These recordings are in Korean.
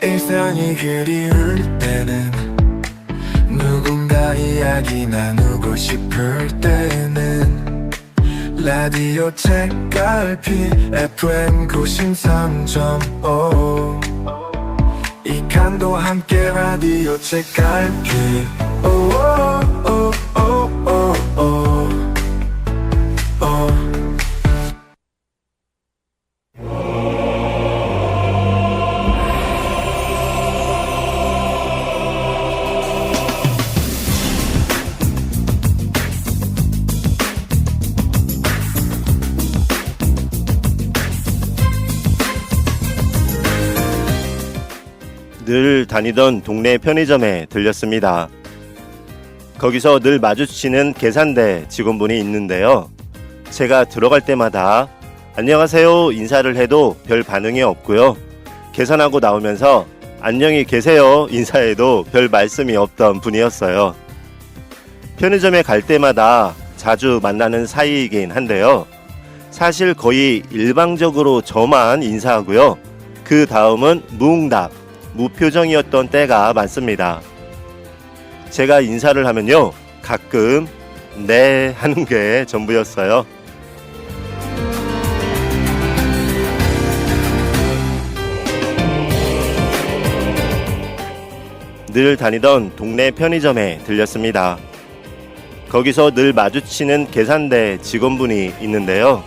일상이 그리울 때는 누군가 이야기 나누고 싶을 때는 라디오 책갈피 FM 93.5 이칸도 함께 라디오 책갈피 늘 다니던 동네 편의점에 들렸습니다. 거기서 늘 마주치는 계산대 직원분이 있는데요. 제가 들어갈 때마다 안녕하세요 인사를 해도 별 반응이 없고요. 계산하고 나오면서 안녕히 계세요 인사해도 별 말씀이 없던 분이었어요. 편의점에 갈 때마다 자주 만나는 사이이긴 한데요. 사실 거의 일방적으로 저만 인사하고요. 그 다음은 무응답, 무표정이었던 때가 많습니다. 제가 인사를 하면요, 가끔 네 하는 게 전부였어요. 늘 다니던 동네 편의점에 들렸습니다. 거기서 늘 마주치는 계산대 직원분이 있는데요.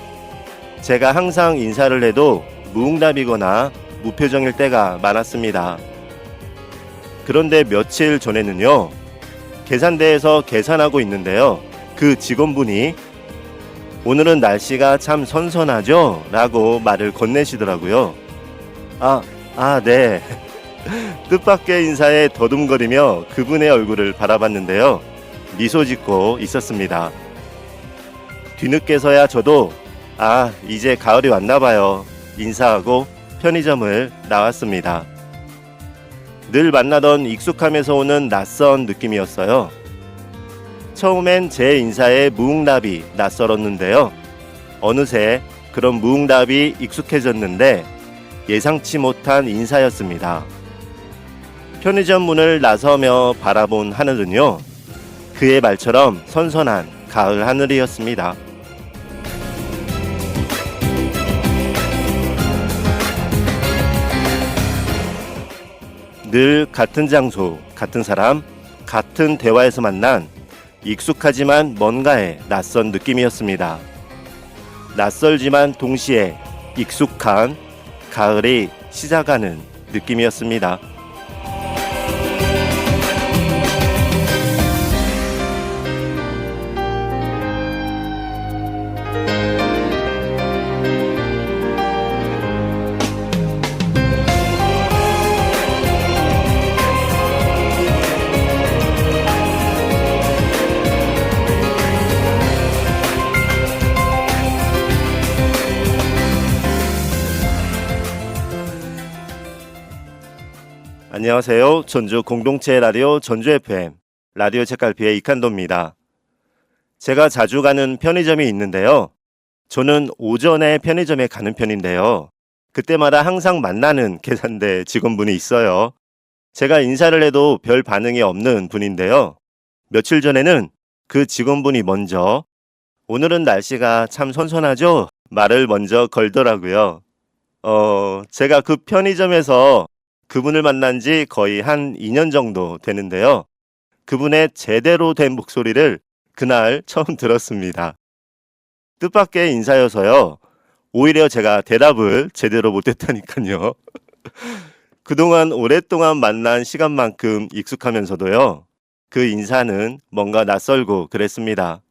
제가 항상 인사를 해도 무응답이거나 무표정일 때가 많았습니다. 그런데 며칠 전에는요, 계산대에서 계산하고 있는데요. 그 직원분이 오늘은 날씨가 참 선선하죠? 라고 말을 건네시더라고요. 네. 뜻밖의 인사에 더듬거리며 그분의 얼굴을 바라봤는데요. 미소 짓고 있었습니다. 뒤늦게서야 저도 이제 가을이 왔나봐요. 인사하고 편의점을 나왔습니다. 늘 만나던 익숙함에서 오는 낯선 느낌이었어요. 처음엔 제 인사에 무응답이 낯설었는데요. 어느새 그런 무응답이 익숙해졌는데 예상치 못한 인사였습니다. 편의점 문을 나서며 바라본 하늘은요, 그의 말처럼 선선한 가을 하늘이었습니다. 늘 같은 장소, 같은 사람, 같은 대화에서 만난 익숙하지만 뭔가의 낯선 느낌이었습니다. 낯설지만 동시에 익숙한 가을이 시작하는 느낌이었습니다. 안녕하세요. 전주 공동체 라디오 전주 FM 라디오 책갈피의 이칸도입니다. 제가 자주 가는 편의점이 있는데요. 저는 오전에 편의점에 가는 편인데요. 그때마다 항상 만나는 계산대 직원분이 있어요. 제가 인사를 해도 별 반응이 없는 분인데요. 며칠 전에는 그 직원분이 먼저 오늘은 날씨가 참 선선하죠? 말을 먼저 걸더라고요. 제가 그 편의점에서 그분을 만난 지 거의 한 2년 정도 되는데요. 그분의 제대로 된 목소리를 그날 처음 들었습니다. 뜻밖의 인사여서요. 오히려 제가 대답을 제대로 못했다니까요. 그동안 오랫동안 만난 시간만큼 익숙하면서도요. 그 인사는 뭔가 낯설고 그랬습니다.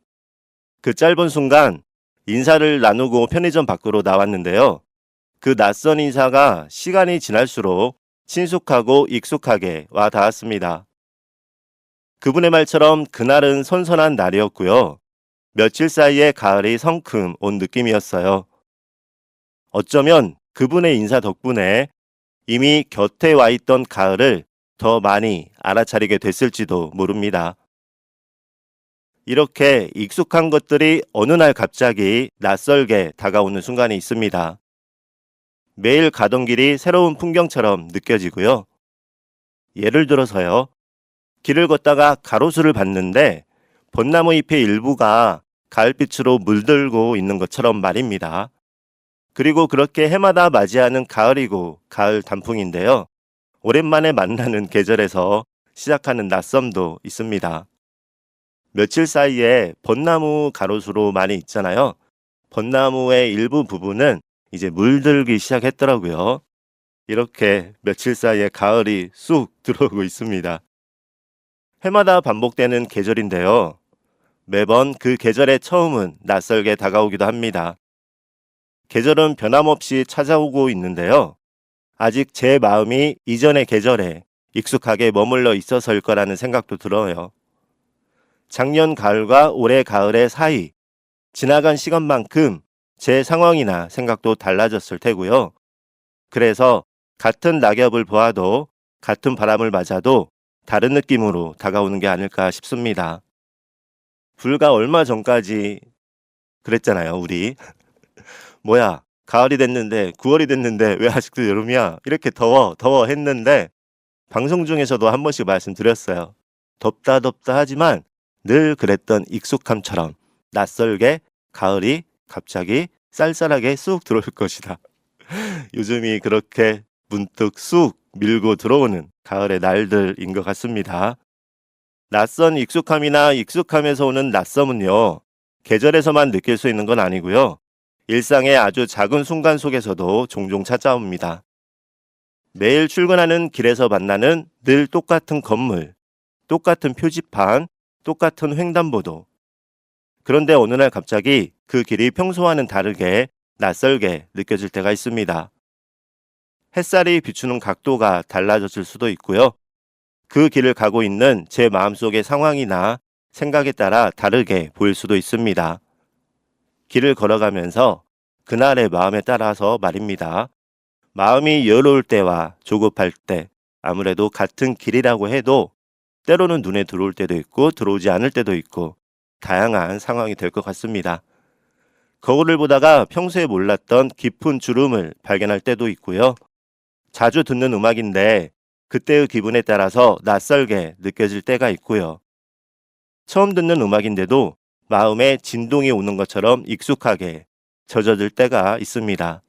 그 짧은 순간 인사를 나누고 편의점 밖으로 나왔는데요. 그 낯선 인사가 시간이 지날수록 친숙하고 익숙하게 와 닿았습니다. 그분의 말처럼 그날은 선선한 날이었고요. 며칠 사이에 가을이 성큼 온 느낌이었어요. 어쩌면 그분의 인사 덕분에 이미 곁에 와 있던 가을을 더 많이 알아차리게 됐을지도 모릅니다. 이렇게 익숙한 것들이 어느 날 갑자기 낯설게 다가오는 순간이 있습니다. 매일 가던 길이 새로운 풍경처럼 느껴지고요. 예를 들어서요. 길을 걷다가 가로수를 봤는데 벚나무 잎의 일부가 가을빛으로 물들고 있는 것처럼 말입니다. 그리고 그렇게 해마다 맞이하는 가을이고 가을 단풍인데요. 오랜만에 만나는 계절에서 시작하는 낯섦도 있습니다. 며칠 사이에 벚나무 가로수로 많이 있잖아요. 벚나무의 일부 부분은 이제 물들기 시작했더라고요. 이렇게 며칠 사이에 가을이 쑥 들어오고 있습니다. 해마다 반복되는 계절인데요. 매번 그 계절의 처음은 낯설게 다가오기도 합니다. 계절은 변함없이 찾아오고 있는데요. 아직 제 마음이 이전의 계절에 익숙하게 머물러 있어서일 거라는 생각도 들어요. 작년 가을과 올해 가을의 사이, 지나간 시간만큼 제 상황이나 생각도 달라졌을 테고요. 그래서 같은 낙엽을 보아도 같은 바람을 맞아도 다른 느낌으로 다가오는 게 아닐까 싶습니다. 불과 얼마 전까지 그랬잖아요, 우리. 뭐야, 가을이 됐는데 9월이 됐는데 왜 아직도 여름이야? 이렇게 더워 했는데 방송 중에서도 한 번씩 말씀드렸어요. 덥다 하지만 늘 그랬던 익숙함처럼 낯설게 가을이 갑자기 쌀쌀하게 쑥 들어올 것이다. 요즘이 그렇게 문득 쑥 밀고 들어오는 가을의 날들인 것 같습니다. 낯선 익숙함이나 익숙함에서 오는 낯섦은요, 계절에서만 느낄 수 있는 건 아니고요. 일상의 아주 작은 순간 속에서도 종종 찾아옵니다. 매일 출근하는 길에서 만나는 늘 똑같은 건물, 똑같은 표지판, 똑같은 횡단보도. 그런데 어느 날 갑자기 그 길이 평소와는 다르게 낯설게 느껴질 때가 있습니다. 햇살이 비추는 각도가 달라졌을 수도 있고요. 그 길을 가고 있는 제 마음속의 상황이나 생각에 따라 다르게 보일 수도 있습니다. 길을 걸어가면서 그날의 마음에 따라서 말입니다. 마음이 여로울 때와 조급할 때 아무래도 같은 길이라고 해도 때로는 눈에 들어올 때도 있고 들어오지 않을 때도 있고 다양한 상황이 될 것 같습니다. 거울을 보다가 평소에 몰랐던 깊은 주름을 발견할 때도 있고요. 자주 듣는 음악인데 그때의 기분에 따라서 낯설게 느껴질 때가 있고요. 처음 듣는 음악인데도 마음에 진동이 오는 것처럼 익숙하게 젖어들 때가 있습니다.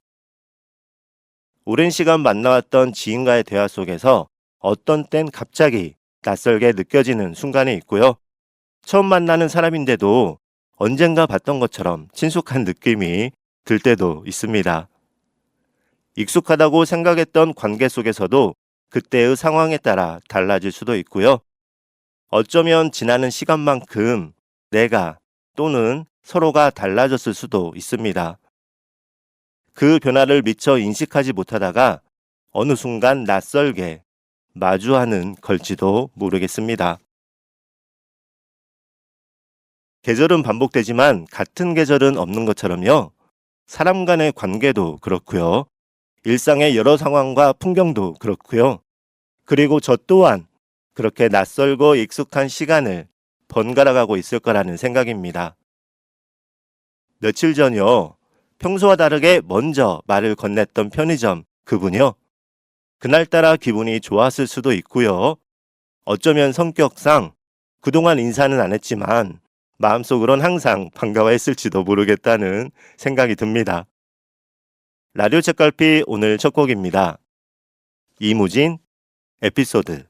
오랜 시간 만나왔던 지인과의 대화 속에서 어떤 땐 갑자기 낯설게 느껴지는 순간이 있고요. 처음 만나는 사람인데도 언젠가 봤던 것처럼 친숙한 느낌이 들 때도 있습니다. 익숙하다고 생각했던 관계 속에서도 그때의 상황에 따라 달라질 수도 있고요. 어쩌면 지나는 시간만큼 내가 또는 서로가 달라졌을 수도 있습니다. 그 변화를 미처 인식하지 못하다가 어느 순간 낯설게 마주하는 걸지도 모르겠습니다. 계절은 반복되지만 같은 계절은 없는 것처럼요. 사람 간의 관계도 그렇고요. 일상의 여러 상황과 풍경도 그렇고요. 그리고 저 또한 그렇게 낯설고 익숙한 시간을 번갈아 가고 있을 거라는 생각입니다. 며칠 전요. 평소와 다르게 먼저 말을 건넸던 편의점 그분이요. 그날따라 기분이 좋았을 수도 있고요. 어쩌면 성격상 그동안 인사는 안 했지만 마음속으론 항상 반가워했을지도 모르겠다는 생각이 듭니다. 라디오 책갈피 오늘 첫 곡입니다. 이무진 에피소드.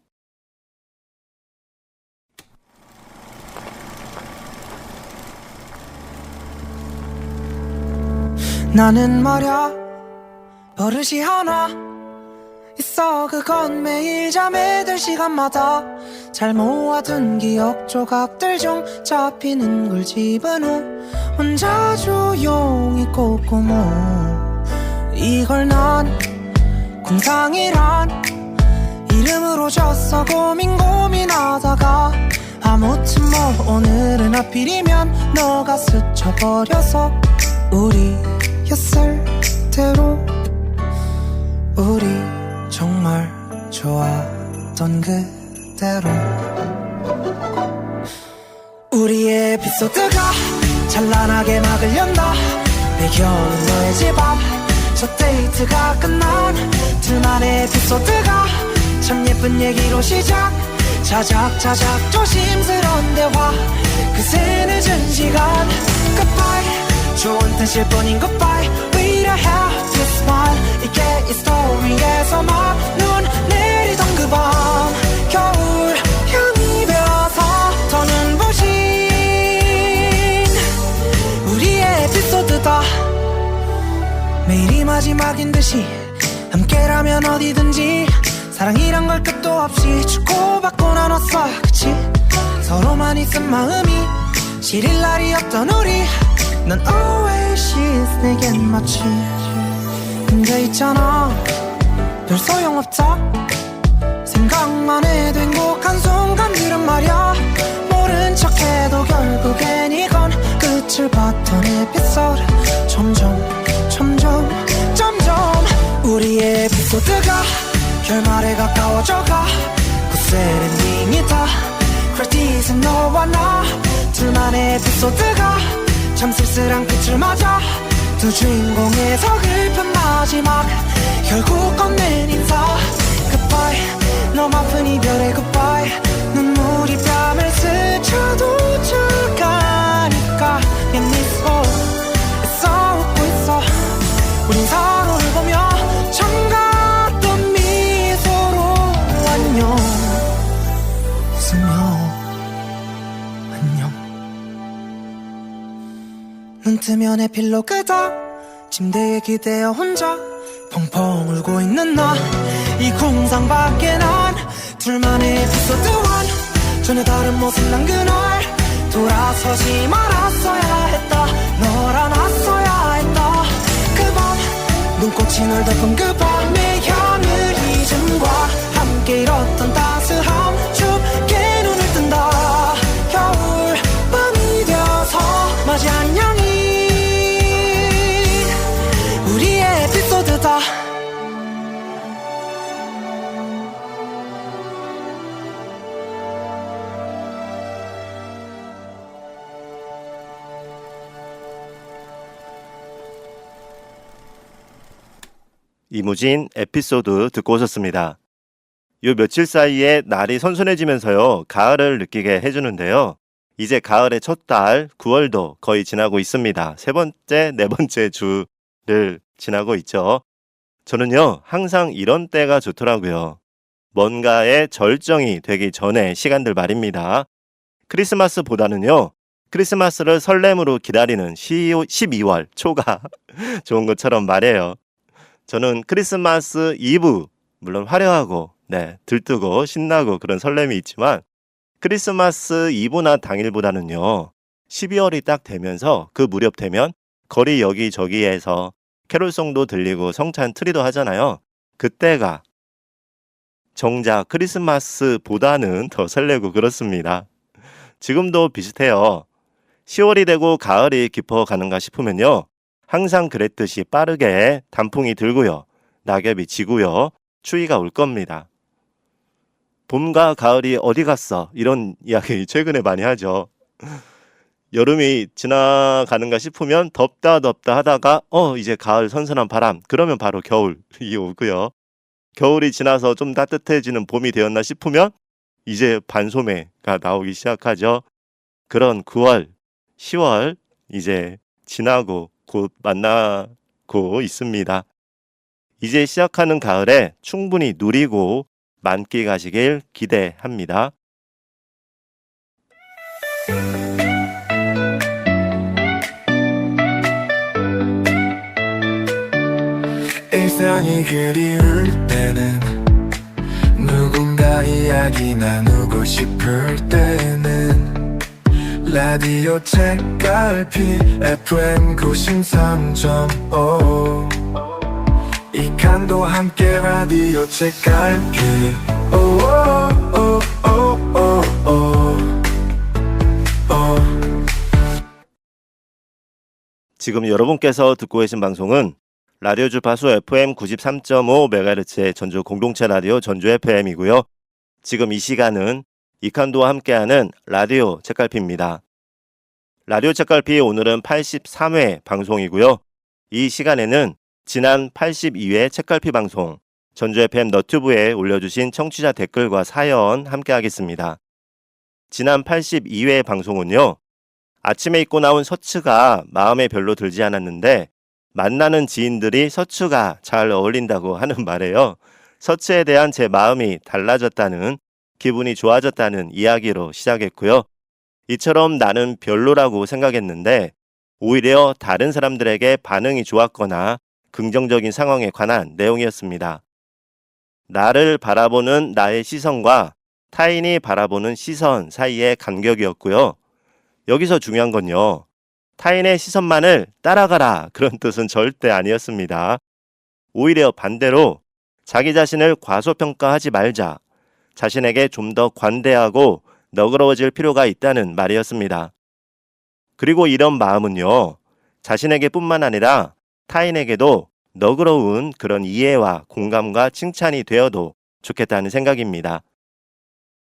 나는 말야 버릇이 하나 있어. 그건 매일 잠에 들 시간마다 잘 모아둔 기억 조각들 중 잡히는 걸 집은 후 혼자 조용히 꼽고모. 이걸 난 공상이란 이름으로 줬어. 고민하다가 아무튼 뭐 오늘은 하필이면 너가 스쳐버려서 우리였을 대로 우리 정말 좋았던 그대로 우리의 에피소드가 찬란하게 막을 연다. 배경은 너의 집 앞. 첫 데이트가 끝난 둘만의 에피소드가 참 예쁜 얘기로 시작. 자작자작 조심스러운 대화. 그새 늦은 시간. Goodbye 좋은 뜻일 뿐인 goodbye. We don't have to smile. 이게 이 스토리에서만 눈 내리던 그 밤. 겨울 향이 배어서 더 눈부신 우리의 에피소드다. 매일이 마지막인 듯이 함께라면 어디든지 사랑이란 걸 끝도 없이 주고받고 나눴어. 그치? 서로만 있은 마음이 시릴 날이 없던 우리. 넌 oasis 내겐 마치. 근데 있잖아 별 소용없다. 생각만 해도 행복한 순간들은 말야. 모른 척해도 결국엔 이건 끝을 봤던 에피소드. 점점 우리의 에피소드가 결말에 가까워져가. 굿셀 엔딩이다. 크레딧은 너와 나. 둘만의 에피소드가 참 쓸쓸한 끝을 맞아. 두 주인공의 서글픈 마지막. 결국 건넨 인사. Goodbye 너무 아픈 이별의 goodbye. 눈물이 뺨을 스쳐도착하니까 내 미소 애써 웃고 있어. 우린 서로를 보며 정같던 미소로 안녕 웃으며 안녕. 눈 뜨면 에필로그다. 침대에 기대어 혼자 펑펑 울고 있는 나. 이 공상 밖에 난 둘만의 에피소드 1. 전혀 다른 모습 난 그날 돌아서지 말았어야 했다. 널 안았어야 했다. 그 밤 눈꽃이 널 덮은 그 밤의 향을 잊음과 함께 잃었던 따스함. 춥게 눈을 뜬다. 겨울 밤이 되어서 맞이 안녕이 우리의 에피소드다. 이무진 에피소드 듣고 오셨습니다. 요 며칠 사이에 날이 선선해지면서요, 가을을 느끼게 해주는데요. 이제 가을의 첫 달 9월도 거의 지나고 있습니다. 세 번째, 네 번째 주를 지나고 있죠. 저는요, 항상 이런 때가 좋더라고요. 뭔가의 절정이 되기 전에 시간들 말입니다. 크리스마스보다는요, 크리스마스를 설렘으로 기다리는 12월 초가 좋은 것처럼 말이에요. 저는 크리스마스 이브, 물론 화려하고 들뜨고 신나고 그런 설렘이 있지만 크리스마스 이브나 당일보다는요, 12월이 딱 되면서 그 무렵 되면 거리 여기저기에서 캐롤송도 들리고 성찬 트리도 하잖아요. 그때가 정작 크리스마스보다는 더 설레고 그렇습니다. 지금도 비슷해요. 10월이 되고 가을이 깊어가는가 싶으면요, 항상 그랬듯이 빠르게 단풍이 들고요, 낙엽이 지고요, 추위가 올 겁니다. 봄과 가을이 어디 갔어? 이런 이야기 최근에 많이 하죠. 여름이 지나가는가 싶으면 덥다 하다가 이제 가을 선선한 바람, 그러면 바로 겨울이 오고요. 겨울이 지나서 좀 따뜻해지는 봄이 되었나 싶으면 이제 반소매가 나오기 시작하죠. 그런 9월, 10월 이제 지나고 곧 만나고 있습니다. 이제 시작하는 가을에 충분히 누리고 만끽하시길 기대합니다. 일상이 그리울 때는 누군가 이야기 나누고 싶을 때는 라디오 책갈피 FM 93.5 이칸도 함께 라디오 책갈피 지금 여러분께서 듣고 계신 방송은 라디오 주파수 FM 93.5MHz의 전주 공동체 라디오 전주 FM이고요. 지금 이 시간은 이칸도와 함께하는 라디오 책갈피입니다. 라디오 책갈피 오늘은 83회 방송이고요. 이 시간에는 지난 82회 책갈피 방송 전주 FM 너튜브에 올려주신 청취자 댓글과 사연 함께 하겠습니다. 지난 82회 방송은요. 아침에 입고 나온 셔츠가 마음에 별로 들지 않았는데 만나는 지인들이 셔츠가 잘 어울린다고 하는 말에요. 셔츠에 대한 제 마음이 달라졌다는, 기분이 좋아졌다는 이야기로 시작했고요. 이처럼 나는 별로라고 생각했는데 오히려 다른 사람들에게 반응이 좋았거나 긍정적인 상황에 관한 내용이었습니다. 나를 바라보는 나의 시선과 타인이 바라보는 시선 사이의 간격이었고요. 여기서 중요한 건요. 타인의 시선만을 따라가라 그런 뜻은 절대 아니었습니다. 오히려 반대로 자기 자신을 과소평가하지 말자. 자신에게 좀 더 관대하고 너그러워질 필요가 있다는 말이었습니다. 그리고 이런 마음은요. 자신에게 뿐만 아니라 타인에게도 너그러운 그런 이해와 공감과 칭찬이 되어도 좋겠다는 생각입니다.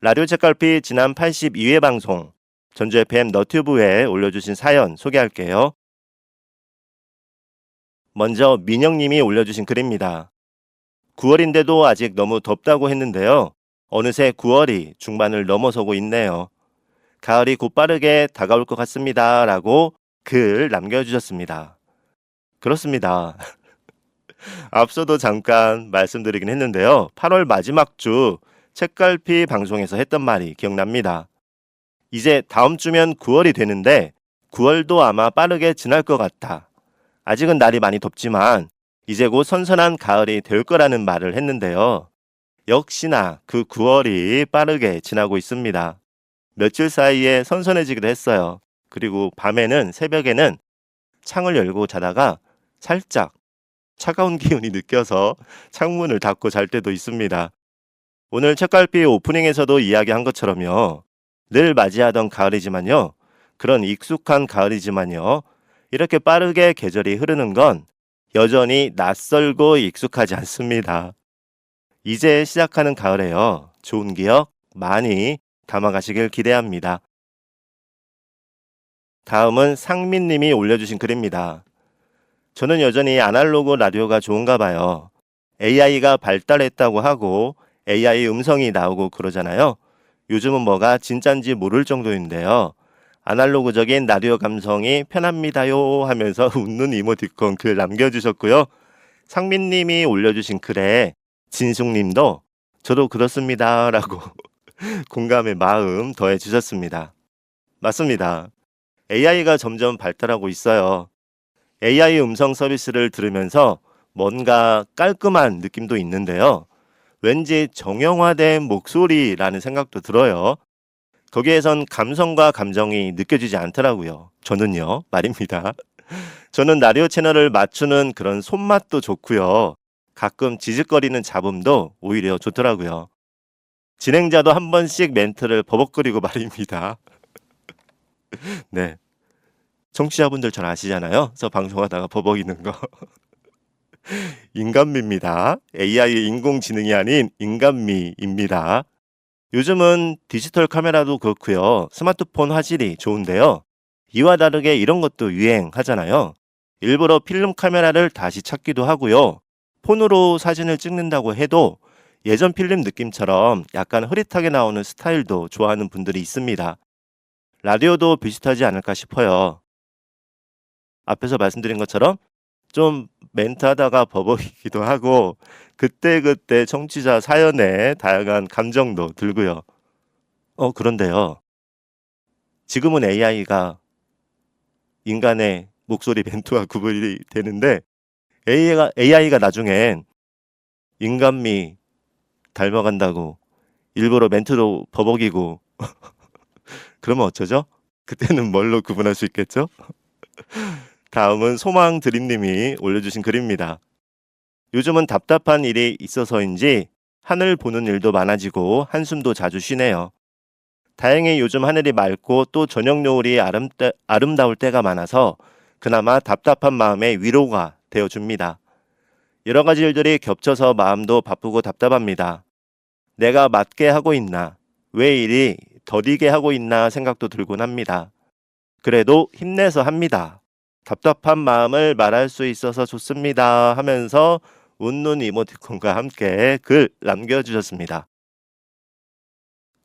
라디오 책갈피 지난 82회 방송 전주 FM 너튜브에 올려주신 사연 소개할게요. 먼저 민영님이 올려주신 글입니다. 9월인데도 아직 너무 덥다고 했는데요. 어느새 9월이 중반을 넘어서고 있네요. 가을이 곧빠르게 다가올 것 같습니다. 라고 글 남겨주셨습니다. 그렇습니다. 앞서도 잠깐 말씀드리긴 했는데요. 8월 마지막 주 책갈피 방송에서 했던 말이 기억납니다. 이제 다음 주면 9월이 되는데 9월도 아마 빠르게 지날 것 같다. 아직은 날이 많이 덥지만 이제 곧 선선한 가을이 될 거라는 말을 했는데요. 역시나 그 9월이 빠르게 지나고 있습니다. 며칠 사이에 선선해지기도 했어요. 그리고 밤에는 새벽에는 창을 열고 자다가 살짝 차가운 기운이 느껴서 창문을 닫고 잘 때도 있습니다. 오늘 책갈피 오프닝에서도 이야기한 것처럼요. 늘 맞이하던 가을이지만요. 그런 익숙한 가을이지만요. 이렇게 빠르게 계절이 흐르는 건 여전히 낯설고 익숙하지 않습니다. 이제 시작하는 가을에요. 좋은 기억 많이 담아가시길 기대합니다. 다음은 상민님이 올려주신 글입니다. 저는 여전히 아날로그 라디오가 좋은가 봐요. AI가 발달했다고 하고 AI 음성이 나오고 그러잖아요. 요즘은 뭐가 진짠지 모를 정도인데요. 아날로그적인 라디오 감성이 편합니다요 하면서 웃는 이모티콘 글 남겨주셨고요. 상민님이 올려주신 글에 진숙님도 저도 그렇습니다 라고 공감의 마음 더해 주셨습니다. 맞습니다. AI가 점점 발달하고 있어요. AI 음성 서비스를 들으면서 뭔가 깔끔한 느낌도 있는데요. 왠지 정형화된 목소리라는 생각도 들어요. 거기에선 감성과 감정이 느껴지지 않더라고요. 저는요, 말입니다. 저는 라디오 채널을 맞추는 그런 손맛도 좋고요. 가끔 지직거리는 잡음도 오히려 좋더라고요. 진행자도 한 번씩 멘트를 버벅거리고 말입니다. 네. 청취자분들 잘 아시잖아요. 저 방송하다가 버벅이는 거. 인간미입니다. AI 인공지능이 아닌 인간미입니다. 요즘은 디지털 카메라도 그렇고요. 스마트폰 화질이 좋은데요. 이와 다르게 이런 것도 유행하잖아요. 일부러 필름 카메라를 다시 찾기도 하고요. 폰으로 사진을 찍는다고 해도 예전 필름 느낌처럼 약간 흐릿하게 나오는 스타일도 좋아하는 분들이 있습니다. 라디오도 비슷하지 않을까 싶어요. 앞에서 말씀드린 것처럼 좀 멘트하다가 버벅이기도 하고 그때그때 청취자 사연에 다양한 감정도 들고요. 그런데요. 지금은 AI가 인간의 목소리 멘트와 구분이 되는데 AI가 나중엔 인간미 닮아간다고 일부러 멘트도 버벅이고 그러면 어쩌죠? 그때는 뭘로 구분할 수 있겠죠? 다음은 소망드림님이 올려주신 글입니다. 요즘은 답답한 일이 있어서인지 하늘 보는 일도 많아지고 한숨도 자주 쉬네요. 다행히 요즘 하늘이 맑고 또 저녁 노을이 아름다울 때가 많아서 그나마 답답한 마음에 위로가 되어줍니다. 여러 가지 일들이 겹쳐서 마음도 바쁘고 답답합니다. 내가 맞게 하고 있나? 왜 일이 더디게 하고 있나 생각도 들곤 합니다. 그래도 힘내서 합니다. 답답한 마음을 말할 수 있어서 좋습니다 하면서 웃는 이모티콘과 함께 글 남겨주셨습니다.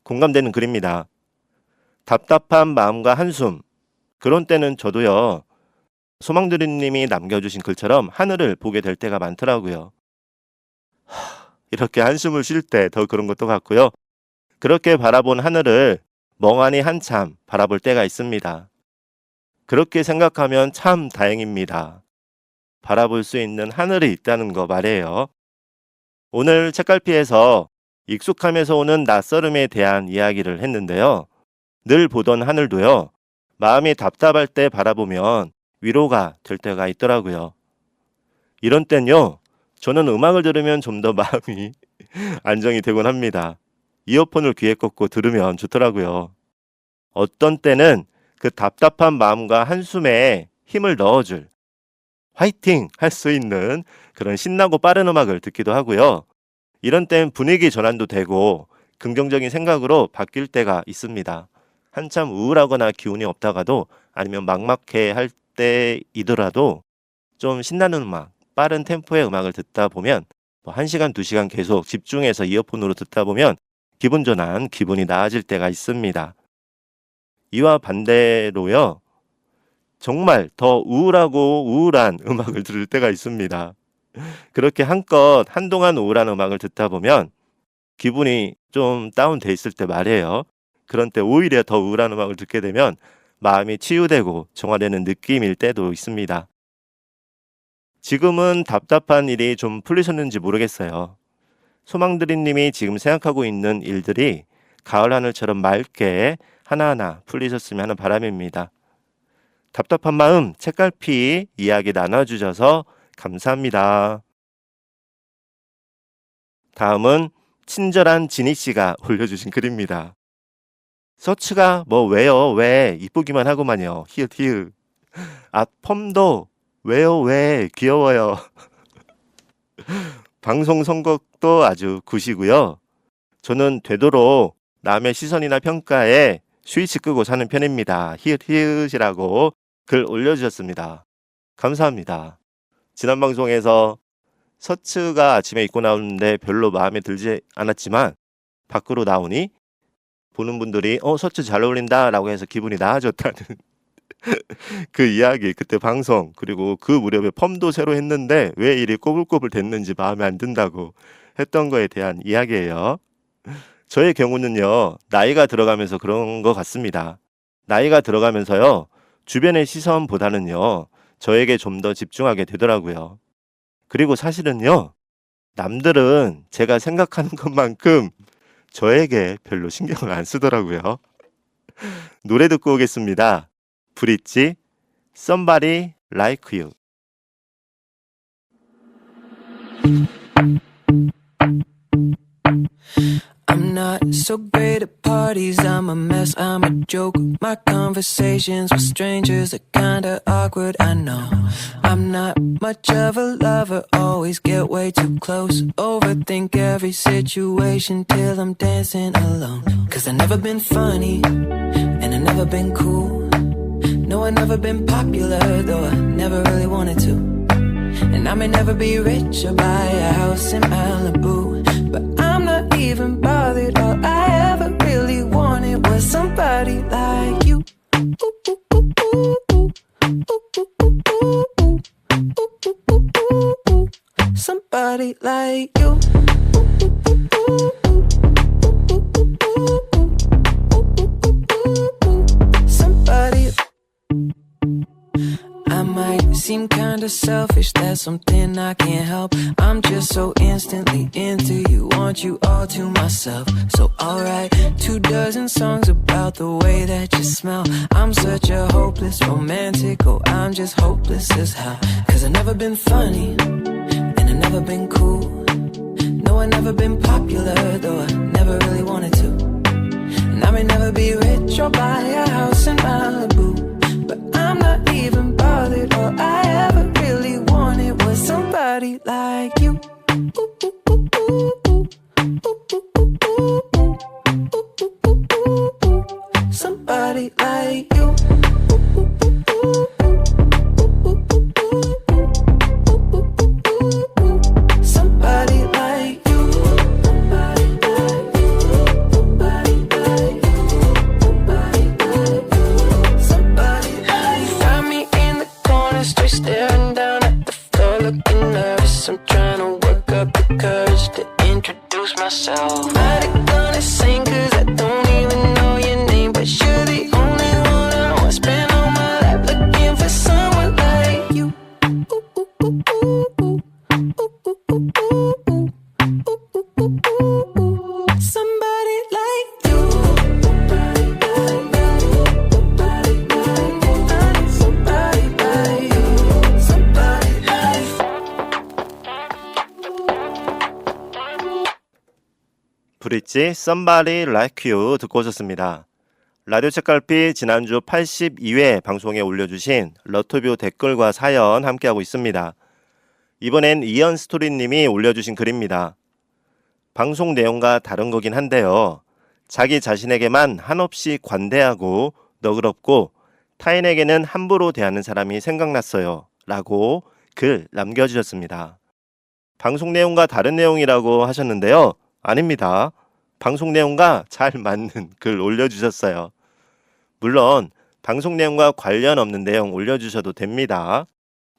공감되는 글입니다. 답답한 마음과 한숨. 그런 때는 저도요, 소망드림님이 남겨주신 글처럼 하늘을 보게 될 때가 많더라고요. 이렇게 한숨을 쉴 때 더 그런 것도 같고요. 그렇게 바라본 하늘을 멍하니 한참 바라볼 때가 있습니다. 그렇게 생각하면 참 다행입니다. 바라볼 수 있는 하늘이 있다는 거 말이에요. 오늘 책갈피에서 익숙함에서 오는 낯설음에 대한 이야기를 했는데요. 늘 보던 하늘도요, 마음이 답답할 때 바라보면 위로가 될 때가 있더라고요. 이런 땐요, 저는 음악을 들으면 좀 더 마음이 안정이 되곤 합니다. 이어폰을 귀에 꽂고 들으면 좋더라고요. 어떤 때는 그 답답한 마음과 한숨에 힘을 넣어줄, 화이팅! 할 수 있는 그런 신나고 빠른 음악을 듣기도 하고요. 이런 땐 분위기 전환도 되고 긍정적인 생각으로 바뀔 때가 있습니다. 한참 우울하거나 기운이 없다가도, 아니면 막막해 할 때이더라도 좀 신나는 음악, 빠른 템포의 음악을 듣다 보면 1시간, 2시간 계속 집중해서 이어폰으로 듣다 보면 기분 전환, 기분이 나아질 때가 있습니다. 이와 반대로요, 정말 더 우울하고 우울한 음악을 들을 때가 있습니다. 그렇게 한동안 우울한 음악을 듣다 보면 기분이 좀 다운돼 있을 때 말이에요. 그런 때 오히려 더 우울한 음악을 듣게 되면 마음이 치유되고 정화되는 느낌일 때도 있습니다. 지금은 답답한 일이 좀 풀리셨는지 모르겠어요. 소망드림님이 지금 생각하고 있는 일들이 가을 하늘처럼 맑게 하나하나 풀리셨으면 하는 바람입니다. 답답한 마음 책갈피 이야기 나눠주셔서 감사합니다. 다음은 친절한 지니씨가 올려주신 글입니다. 서츠가 왜요? 왜? 이쁘기만 하고만요. 히읗. 펌도 왜요? 왜? 귀여워요. 방송 선곡도 아주 굿이고요. 저는 되도록 남의 시선이나 평가에 스위치 끄고 사는 편입니다. 히읗이라고 글 올려주셨습니다. 감사합니다. 지난 방송에서 서츠가 아침에 입고 나오는데 별로 마음에 들지 않았지만 밖으로 나오니 보는 분들이 서츠 잘 어울린다 라고 해서 기분이 나아졌다는 그 이야기, 그때 방송, 그리고 그 무렵에 펌도 새로 했는데 왜 이리 꼬불꼬불 됐는지 마음에 안 든다고 했던 거에 대한 이야기예요. 저의 경우는요, 나이가 들어가면서 그런 것 같습니다. 나이가 들어가면서요, 주변의 시선보다는요, 저에게 좀 더 집중하게 되더라고요. 그리고 사실은요, 남들은 제가 생각하는 것만큼 저에게 별로 신경을 안 쓰더라고요. 노래 듣고 오겠습니다. 브릿지, Somebody Like You. I'm not so great at parties, I'm a mess, I'm a joke. My conversations with strangers are kinda awkward, I know. I'm not much of a lover, always get way too close. Overthink every situation till I'm dancing alone. Cause I've never been funny, and I've never been cool. No, I've never been popular, though I never really wanted to. And I may never be rich or buy a house in Malibu, but I'm not even bothered. All I ever really wanted was somebody like you. Somebody like you. Somebody. I might seem kinda selfish, that's something I can't help. I'm just so instantly into you, want you all to myself. So alright, 24 songs about the way that you smell. I'm such a hopeless romantic, oh I'm just hopeless as hell. Cause I've never been funny, and I've never been cool. No, I've never been popular, though I never really wanted to. And I may never be rich or buy a house in Malibu, but I'm not even bothered. All I ever really wanted was somebody like you. Somebody like you. the street staring down at the floor looking nervous. I'm trying to work up the courage to introduce myself. Might have gonna sing cause I don't even know your name, but you're the only one I want. Spend all my life looking for someone like you. Somebody like you. Somebody like you. Somebody like 브릿지 Somebody Like You 듣고 오셨습니다. 라디오 책갈피 지난주 82회 방송에 올려주신 러터뷰 댓글과 사연 함께하고 있습니다. 이번엔 이연 스토리님이 올려주신 글입니다. 방송 내용과 다른 거긴 한데요. 자기 자신에게만 한없이 관대하고 너그럽고 타인에게는 함부로 대하는 사람이 생각났어요. 라고 글 남겨주셨습니다. 방송 내용과 다른 내용이라고 하셨는데요. 아닙니다. 방송 내용과 잘 맞는 글 올려주셨어요. 물론 방송 내용과 관련 없는 내용 올려주셔도 됩니다.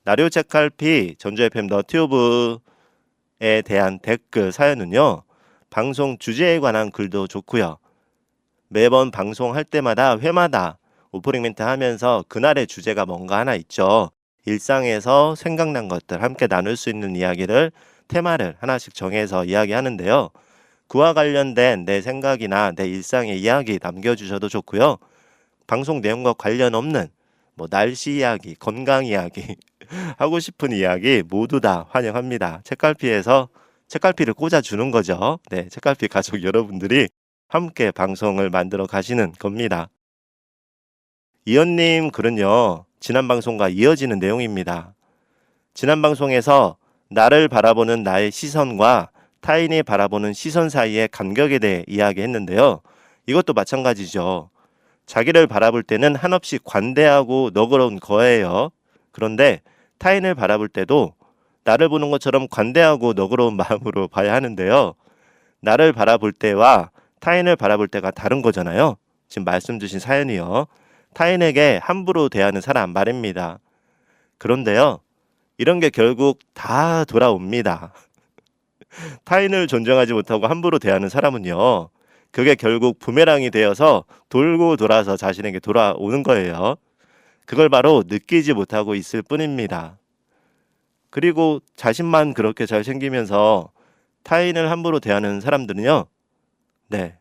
라디오 책갈피 전주 FM 너튜브에 대한 댓글 사연은요. 방송 주제에 관한 글도 좋고요. 매번 방송할 때마다 회마다 오프닝 멘트 하면서 그날의 주제가 뭔가 하나 있죠. 일상에서 생각난 것들 함께 나눌 수 있는 이야기를 테마를 하나씩 정해서 이야기하는데요. 그와 관련된 내 생각이나 내 일상의 이야기 남겨주셔도 좋고요. 방송 내용과 관련 없는 날씨 이야기, 건강 이야기 하고 싶은 이야기 모두 다 환영합니다. 책갈피에서 책갈피를 꽂아주는 거죠. 네, 책갈피 가족 여러분들이 함께 방송을 만들어 가시는 겁니다. 이연님 글은요. 지난 방송과 이어지는 내용입니다. 지난 방송에서 나를 바라보는 나의 시선과 타인이 바라보는 시선 사이의 간격에 대해 이야기했는데요. 이것도 마찬가지죠. 자기를 바라볼 때는 한없이 관대하고 너그러운 거예요. 그런데 타인을 바라볼 때도 나를 보는 것처럼 관대하고 너그러운 마음으로 봐야 하는데요. 나를 바라볼 때와 타인을 바라볼 때가 다른 거잖아요. 지금 말씀 주신 사연이요. 타인에게 함부로 대하는 사람 말입니다. 그런데요. 이런 게 결국 다 돌아옵니다. 타인을 존중하지 못하고 함부로 대하는 사람은요. 그게 결국 부메랑이 되어서 돌고 돌아서 자신에게 돌아오는 거예요. 그걸 바로 느끼지 못하고 있을 뿐입니다. 그리고 자신만 그렇게 잘 생기면서 타인을 함부로 대하는 사람들은요. 네.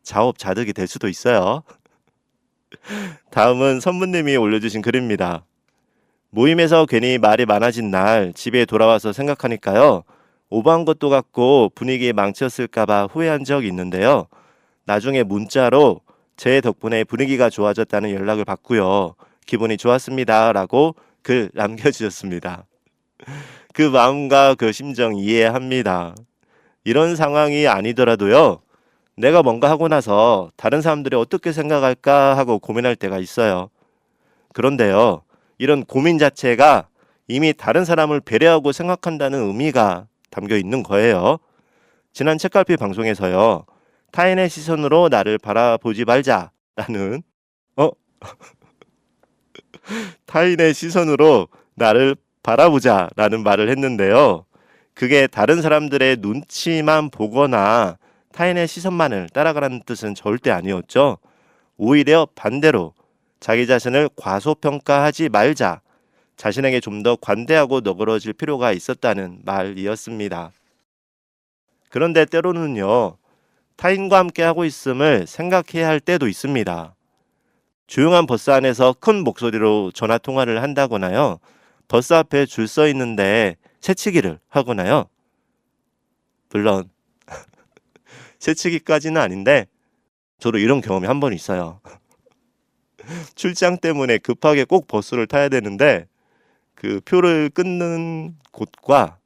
자업자득이 될 수도 있어요. 다음은 선부님이 올려주신 글입니다. 모임에서 괜히 말이 많아진 날 집에 돌아와서 생각하니까요. 오버한 것도 같고 분위기 망쳤을까봐 후회한 적이 있는데요. 나중에 문자로 제 덕분에 분위기가 좋아졌다는 연락을 받고요. 기분이 좋았습니다. 라고 글 남겨주셨습니다. 그 마음과 그 심정 이해합니다. 이런 상황이 아니더라도요. 내가 뭔가 하고 나서 다른 사람들이 어떻게 생각할까 하고 고민할 때가 있어요. 그런데요. 이런 고민 자체가 이미 다른 사람을 배려하고 생각한다는 의미가 담겨 있는 거예요. 지난 책갈피 방송에서요. 타인의 시선으로 나를 바라보지 말자라는 타인의 시선으로 나를 바라보자라는 말을 했는데요. 그게 다른 사람들의 눈치만 보거나 타인의 시선만을 따라가라는 뜻은 절대 아니었죠. 오히려 반대로 자기 자신을 과소평가하지 말자. 자신에게 좀 더 관대하고 너그러질 필요가 있었다는 말이었습니다. 그런데 때로는요. 타인과 함께 하고 있음을 생각해야 할 때도 있습니다. 조용한 버스 안에서 큰 목소리로 전화 통화를 한다거나요. 버스 앞에 줄 서 있는데 새치기를 하거나요. 물론 새치기까지는 아닌데 저도 이런 경험이 한 번 있어요. 출장 때문에 급하게 꼭 버스를 타야 되는데 그 표를 끊는 곳과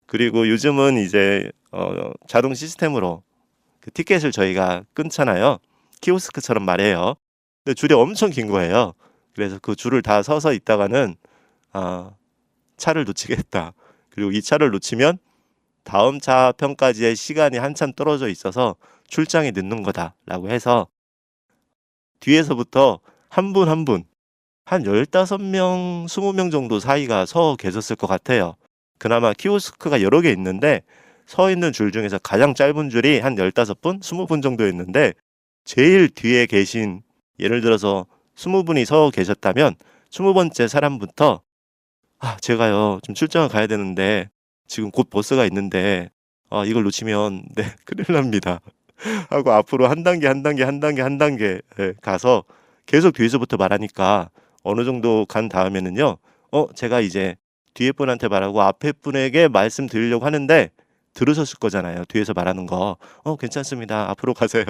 그리고 요즘은 이제 자동 시스템으로 그 티켓을 저희가 끊잖아요. 키오스크처럼 말이에요. 근데 줄이 엄청 긴 거예요. 그래서 그 줄을 다 서서 있다가는 차를 놓치겠다. 그리고 이 차를 놓치면 다음 차 편까지의 시간이 한참 떨어져 있어서 출장이 늦는 거다라고 해서 뒤에서부터 한 분 한 15명, 20명 정도 사이가 서 계셨을 것 같아요. 그나마 키오스크가 여러 개 있는데 서 있는 줄 중에서 가장 짧은 줄이 한 15분, 20분 정도 있는데 제일 뒤에 계신 예를 들어서 20분이 서 계셨다면 20번째 사람부터 제가요 좀 출장을 가야 되는데 지금 곧 버스가 있는데 이걸 놓치면 네 큰일 납니다 하고 앞으로 한 단계 한 단계 한 단계 한 단계 가서 계속 뒤에서부터 말하니까 어느 정도 간 다음에는요 제가 이제 뒤에 분한테 말하고 앞에 분에게 말씀드리려고 하는데 들으셨을 거잖아요. 뒤에서 말하는 거. 괜찮습니다. 앞으로 가세요.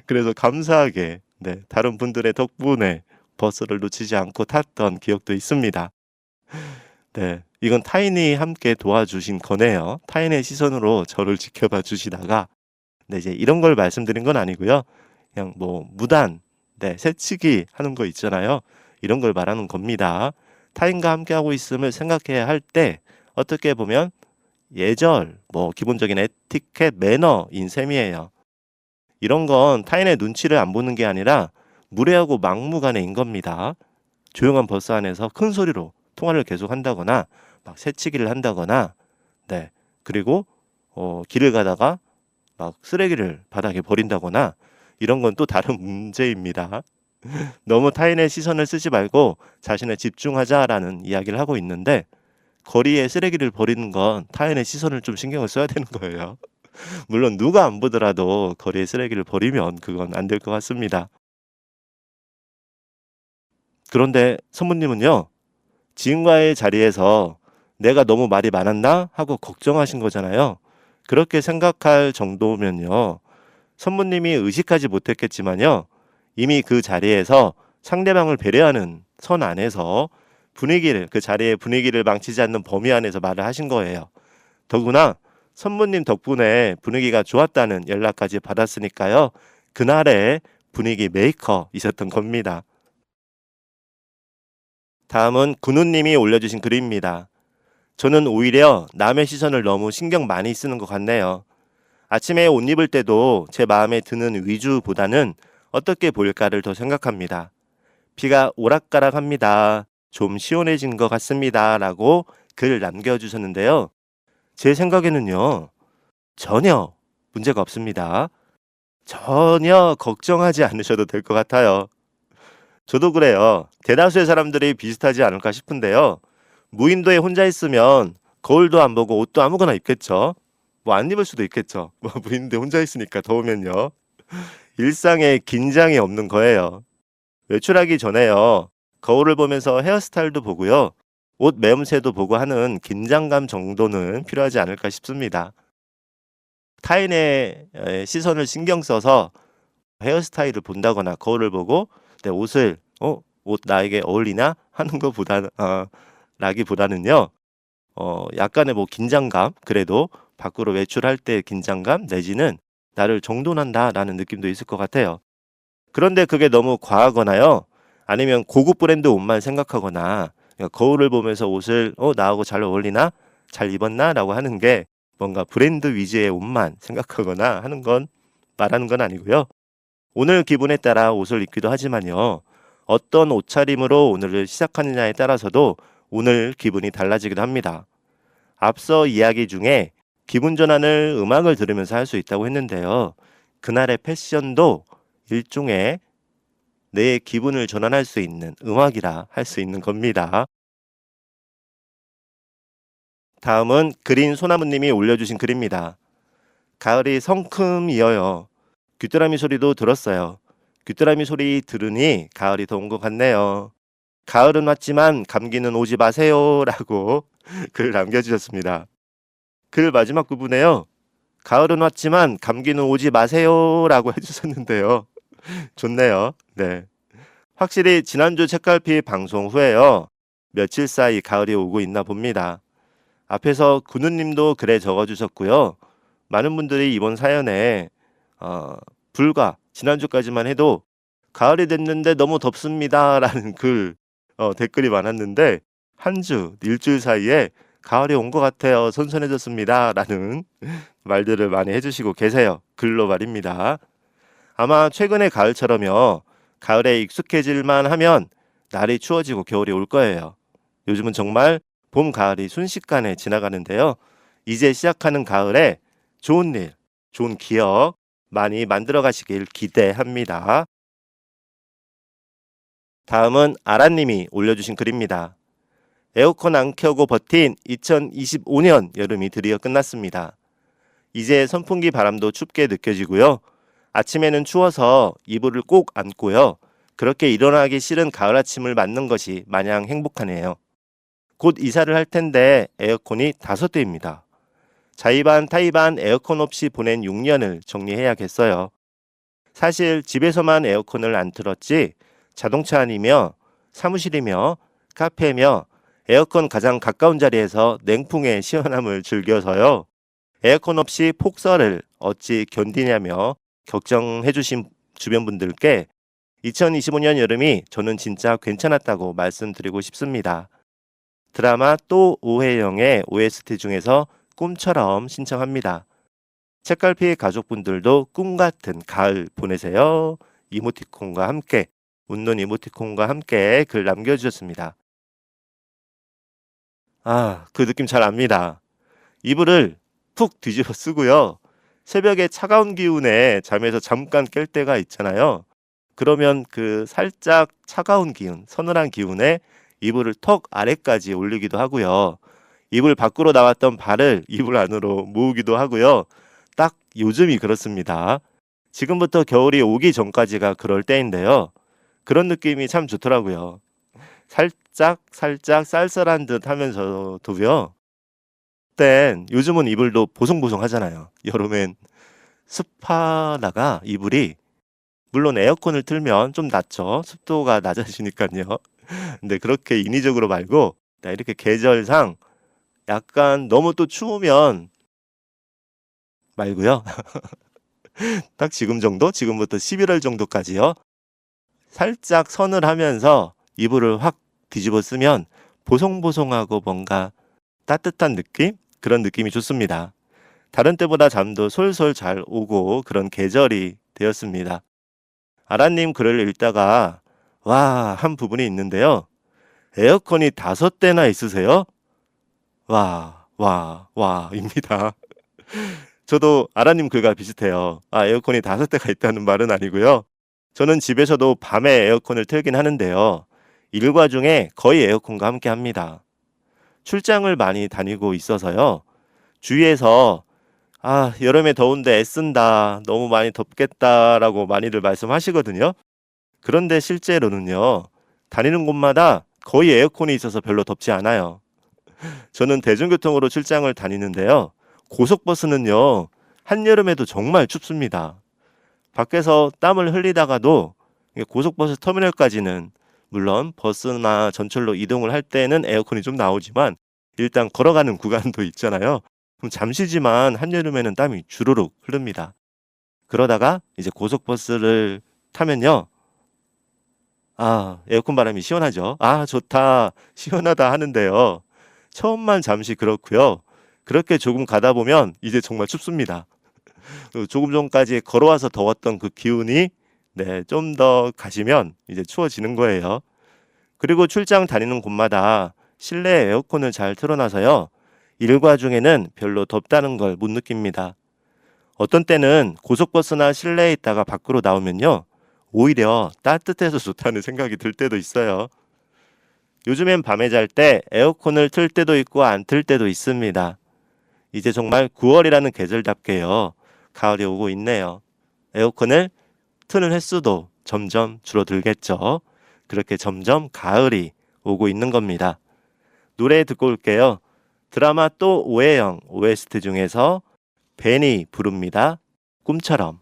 그래서 감사하게 네, 다른 분들의 덕분에 버스를 놓치지 않고 탔던 기억도 있습니다. 네, 이건 타인이 함께 도와주신 거네요. 타인의 시선으로 저를 지켜봐 주시다가 네, 이제 이런 걸 말씀드린 건 아니고요. 그냥 뭐 무단 네, 새치기 하는 거 있잖아요. 이런 걸 말하는 겁니다. 타인과 함께하고 있음을 생각해야 할 때 어떻게 보면 예절, 뭐 기본적인 에티켓, 매너인 셈이에요. 이런 건 타인의 눈치를 안 보는 게 아니라 무례하고 막무가내인 겁니다. 조용한 버스 안에서 큰 소리로 통화를 계속 한다거나 막 새치기를 한다거나 네 그리고 길을 가다가 막 쓰레기를 바닥에 버린다거나 이런 건 또 다른 문제입니다. 너무 타인의 시선을 쓰지 말고 자신에 집중하자라는 이야기를 하고 있는데 거리에 쓰레기를 버리는 건 타인의 시선을 좀 신경을 써야 되는 거예요. 물론 누가 안 보더라도 거리에 쓰레기를 버리면 그건 안 될 것 같습니다. 그런데 선부님은요. 지인과의 자리에서 내가 너무 말이 많았나 하고 걱정하신 거잖아요. 그렇게 생각할 정도면요. 선부님이 의식하지 못했겠지만요. 이미 그 자리에서 상대방을 배려하는 선 안에서 그 자리의 분위기를 망치지 않는 범위 안에서 말을 하신 거예요. 더구나 선부님 덕분에 분위기가 좋았다는 연락까지 받았으니까요. 그날의 분위기 메이커이셨던 겁니다. 다음은 군우님이 올려주신 글입니다. 저는 오히려 남의 시선을 너무 신경 많이 쓰는 것 같네요. 아침에 옷 입을 때도 제 마음에 드는 위주보다는 어떻게 보일까를 더 생각합니다. 비가 오락가락합니다. 좀 시원해진 것 같습니다. 라고 글 남겨주셨는데요. 제 생각에는요. 전혀 문제가 없습니다. 전혀 걱정하지 않으셔도 될 것 같아요. 저도 그래요. 대다수의 사람들이 비슷하지 않을까 싶은데요. 무인도에 혼자 있으면 거울도 안 보고 옷도 아무거나 입겠죠. 뭐 안 입을 수도 있겠죠. 뭐 무인도에 혼자 있으니까 더우면요. 일상에 긴장이 없는 거예요. 외출하기 전에요. 거울을 보면서 헤어스타일도 보고요. 옷 매음새도 보고 하는 긴장감 정도는 필요하지 않을까 싶습니다. 타인의 시선을 신경 써서 헤어스타일을 본다거나 거울을 보고 내 옷을 옷 나에게 어울리나 하는 라기보다는요. 약간의 뭐 긴장감 그래도 밖으로 외출할 때 긴장감 내지는 나를 정돈한다라는 느낌도 있을 것 같아요. 그런데 그게 너무 과하거나요. 아니면 고급 브랜드 옷만 생각하거나 거울을 보면서 옷을 나하고 잘 어울리나? 잘 입었나? 라고 하는 게 뭔가 브랜드 위주의 옷만 생각하거나 하는 건 말하는 건 아니고요. 오늘 기분에 따라 옷을 입기도 하지만요. 어떤 옷차림으로 오늘을 시작하느냐에 따라서도 오늘 기분이 달라지기도 합니다. 앞서 이야기 중에 기분 전환을 음악을 들으면서 할 수 있다고 했는데요. 그날의 패션도 일종의 내 기분을 전환할 수 있는 음악이라 할 수 있는 겁니다. 다음은 그린 소나무님이 올려주신 글입니다. 가을이 성큼이어요. 귀뚜라미 소리도 들었어요. 귀뚜라미 소리 들으니 가을이 더 온 것 같네요. 가을은 왔지만 감기는 오지 마세요 라고 글 남겨주셨습니다. 글 마지막 부분에요. 가을은 왔지만 감기는 오지 마세요 라고 해주셨는데요. 좋네요. 네. 확실히 지난주 책갈피 방송 후에요. 며칠 사이 가을이 오고 있나 봅니다. 앞에서 군우님도 글에 적어주셨고요. 많은 분들이 이번 사연에 불과 지난주까지만 해도 가을이 됐는데 너무 덥습니다 라는 댓글이 많았는데 한 주, 일주일 사이에 가을이 온 것 같아요. 선선해졌습니다 라는 말들을 많이 해주시고 계세요. 글로 말입니다. 아마 최근의 가을처럼요. 가을에 익숙해질만 하면 날이 추워지고 겨울이 올 거예요. 요즘은 정말 봄, 가을이 순식간에 지나가는데요. 이제 시작하는 가을에 좋은 일, 좋은 기억 많이 만들어 가시길 기대합니다. 다음은 아라님이 올려주신 글입니다. 에어컨 안 켜고 버틴 2025년 여름이 드디어 끝났습니다. 이제 선풍기 바람도 춥게 느껴지고요. 아침에는 추워서 이불을 꼭 안고요. 그렇게 일어나기 싫은 가을 아침을 맞는 것이 마냥 행복하네요. 곧 이사를 할 텐데 에어컨이 5대입니다. 자의반 타의반 에어컨 없이 보낸 6년을 정리해야겠어요. 사실 집에서만 에어컨을 안 틀었지 자동차 안이며 사무실이며 카페며 에어컨 가장 가까운 자리에서 냉풍의 시원함을 즐겨서요. 에어컨 없이 폭설을 어찌 견디냐며 걱정해 주신 주변 분들께 2025년 여름이 저는 진짜 괜찮았다고 말씀드리고 싶습니다. 드라마 또 오해영의 OST 중에서 꿈처럼 신청합니다. 책갈피 가족분들도 꿈같은 가을 보내세요. 이모티콘과 함께, 웃는 이모티콘과 함께 글 남겨주셨습니다. 그 느낌 잘 압니다. 이불을 푹 뒤집어 쓰고요. 새벽에 차가운 기운에 잠에서 잠깐 깰 때가 있잖아요. 그러면 그 살짝 차가운 기운, 서늘한 기운에 이불을 턱 아래까지 올리기도 하고요. 이불 밖으로 나왔던 발을 이불 안으로 모으기도 하고요. 딱 요즘이 그렇습니다. 지금부터 겨울이 오기 전까지가 그럴 때인데요. 그런 느낌이 참 좋더라고요. 살짝 쌀쌀한 듯 하면서도요. 요즘은 이불도 보송보송 하잖아요. 여름엔 습하다가 이불이 물론 에어컨을 틀면 좀 낫죠. 습도가 낮아지니까요. 근데 그렇게 인위적으로 말고 이렇게 계절상 약간 너무 또 추우면 말고요. 딱 지금 정도? 지금부터 11월 정도까지요. 살짝 서늘하면서 이불을 확 뒤집어 쓰면 보송보송하고 뭔가 따뜻한 느낌? 그런 느낌이 좋습니다. 다른 때보다 잠도 솔솔 잘 오고 그런 계절이 되었습니다. 아라님 글을 읽다가 한 부분이 있는데요. 에어컨이 5대나 있으세요? 입니다. 저도 아라님 글과 비슷해요. 에어컨이 5대가 있다는 말은 아니고요. 저는 집에서도 밤에 에어컨을 틀긴 하는데요. 일과 중에 거의 에어컨과 함께 합니다. 출장을 많이 다니고 있어서요. 주위에서 여름에 더운데 애쓴다. 너무 많이 덥겠다라고 많이들 말씀하시거든요. 그런데 실제로는요. 다니는 곳마다 거의 에어컨이 있어서 별로 덥지 않아요. 저는 대중교통으로 출장을 다니는데요. 고속버스는요. 한여름에도 정말 춥습니다. 밖에서 땀을 흘리다가도 고속버스 터미널까지는 물론 버스나 전철로 이동을 할 때는 에어컨이 좀 나오지만 일단 걸어가는 구간도 있잖아요. 그럼 잠시지만 한여름에는 땀이 주르륵 흐릅니다. 그러다가 이제 고속버스를 타면요. 에어컨 바람이 시원하죠. 좋다, 시원하다 하는데요. 처음만 잠시 그렇고요. 그렇게 조금 가다 보면 이제 정말 춥습니다. 조금 전까지 걸어와서 더웠던 그 기운이 좀 더 가시면 이제 추워지는 거예요. 그리고 출장 다니는 곳마다 실내 에어컨을 잘 틀어놔서요. 일과 중에는 별로 덥다는 걸 못 느낍니다. 어떤 때는 고속버스나 실내에 있다가 밖으로 나오면요. 오히려 따뜻해서 좋다는 생각이 들 때도 있어요. 요즘엔 밤에 잘 때 에어컨을 틀 때도 있고 안 틀 때도 있습니다. 이제 정말 9월이라는 계절답게요. 가을이 오고 있네요. 에어컨을 트는 횟수도 점점 줄어들겠죠. 그렇게 점점 가을이 오고 있는 겁니다. 노래 듣고 올게요. 드라마 또 오해영 OST 중에서 벤이 부릅니다. 꿈처럼.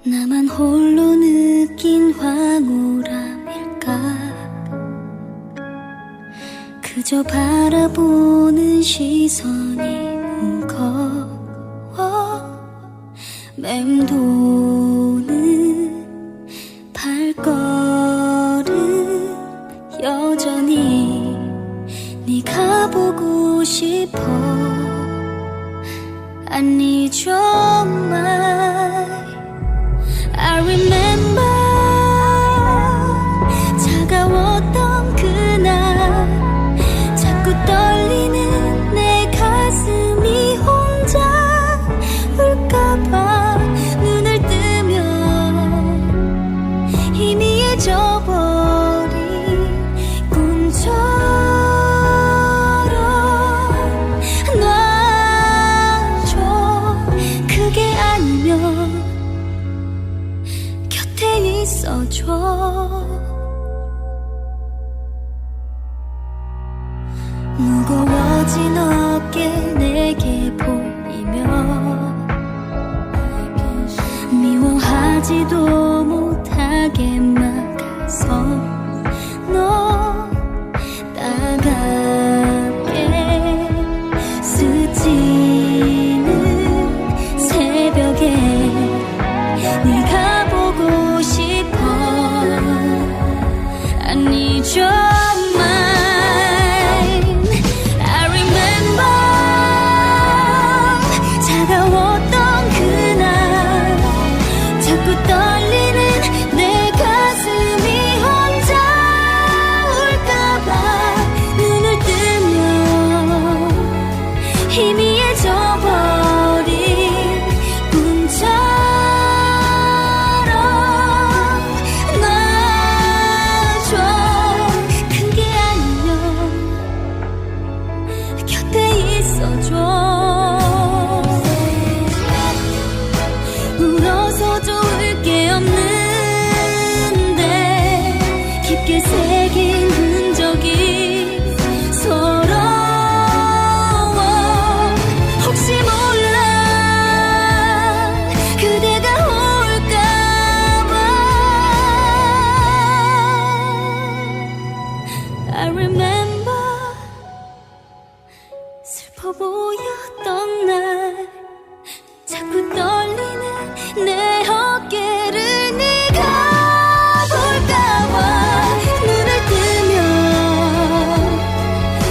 나만 홀로 느낀 황홀함일까 그저 바라보는 시선이 무거워 맴도는 싶어. I need your mind. I remember 차가웠던 그날 자꾸 떨리는 내 가슴이 혼자 울까봐 눈을 뜨면 희미해져버린 꿈처럼 놔줘. 그게 아니면 곁에 있어줘. 무거워진 어깨 내게 보이면 미워하지도 못하게 막아서 너 따갑게 스치는 새벽에 네가 보고 싶어. I need your mind. I remember 차가웠던 그날 자꾸 떨리는 내 가슴이 혼자 울까봐 눈을 뜨면 희미해져버린 꿈처럼 놔줘. 그게 아니면 곁에 있어줘. 울어서 좋을 게 없는데 깊게 새긴 흔적이 서러워. 혹시 몰라 그대가 올까봐. I remember 슬퍼 보였던 날 자꾸 떨리는 내 어깨를 네가 볼까봐 눈을 뜨면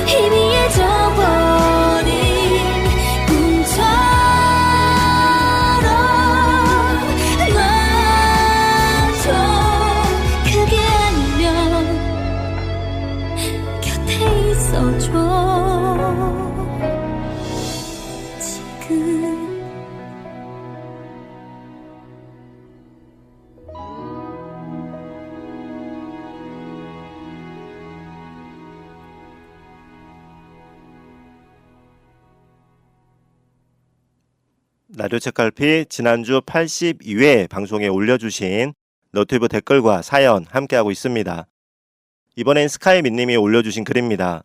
희미해져버린 꿈처럼 놔줘. 그게 아니면 곁에 있어줘. 지금 라디오 책갈피 지난주 82회 방송에 올려주신 너튜브 댓글과 사연 함께하고 있습니다. 이번엔 스카이민님이 올려주신 글입니다.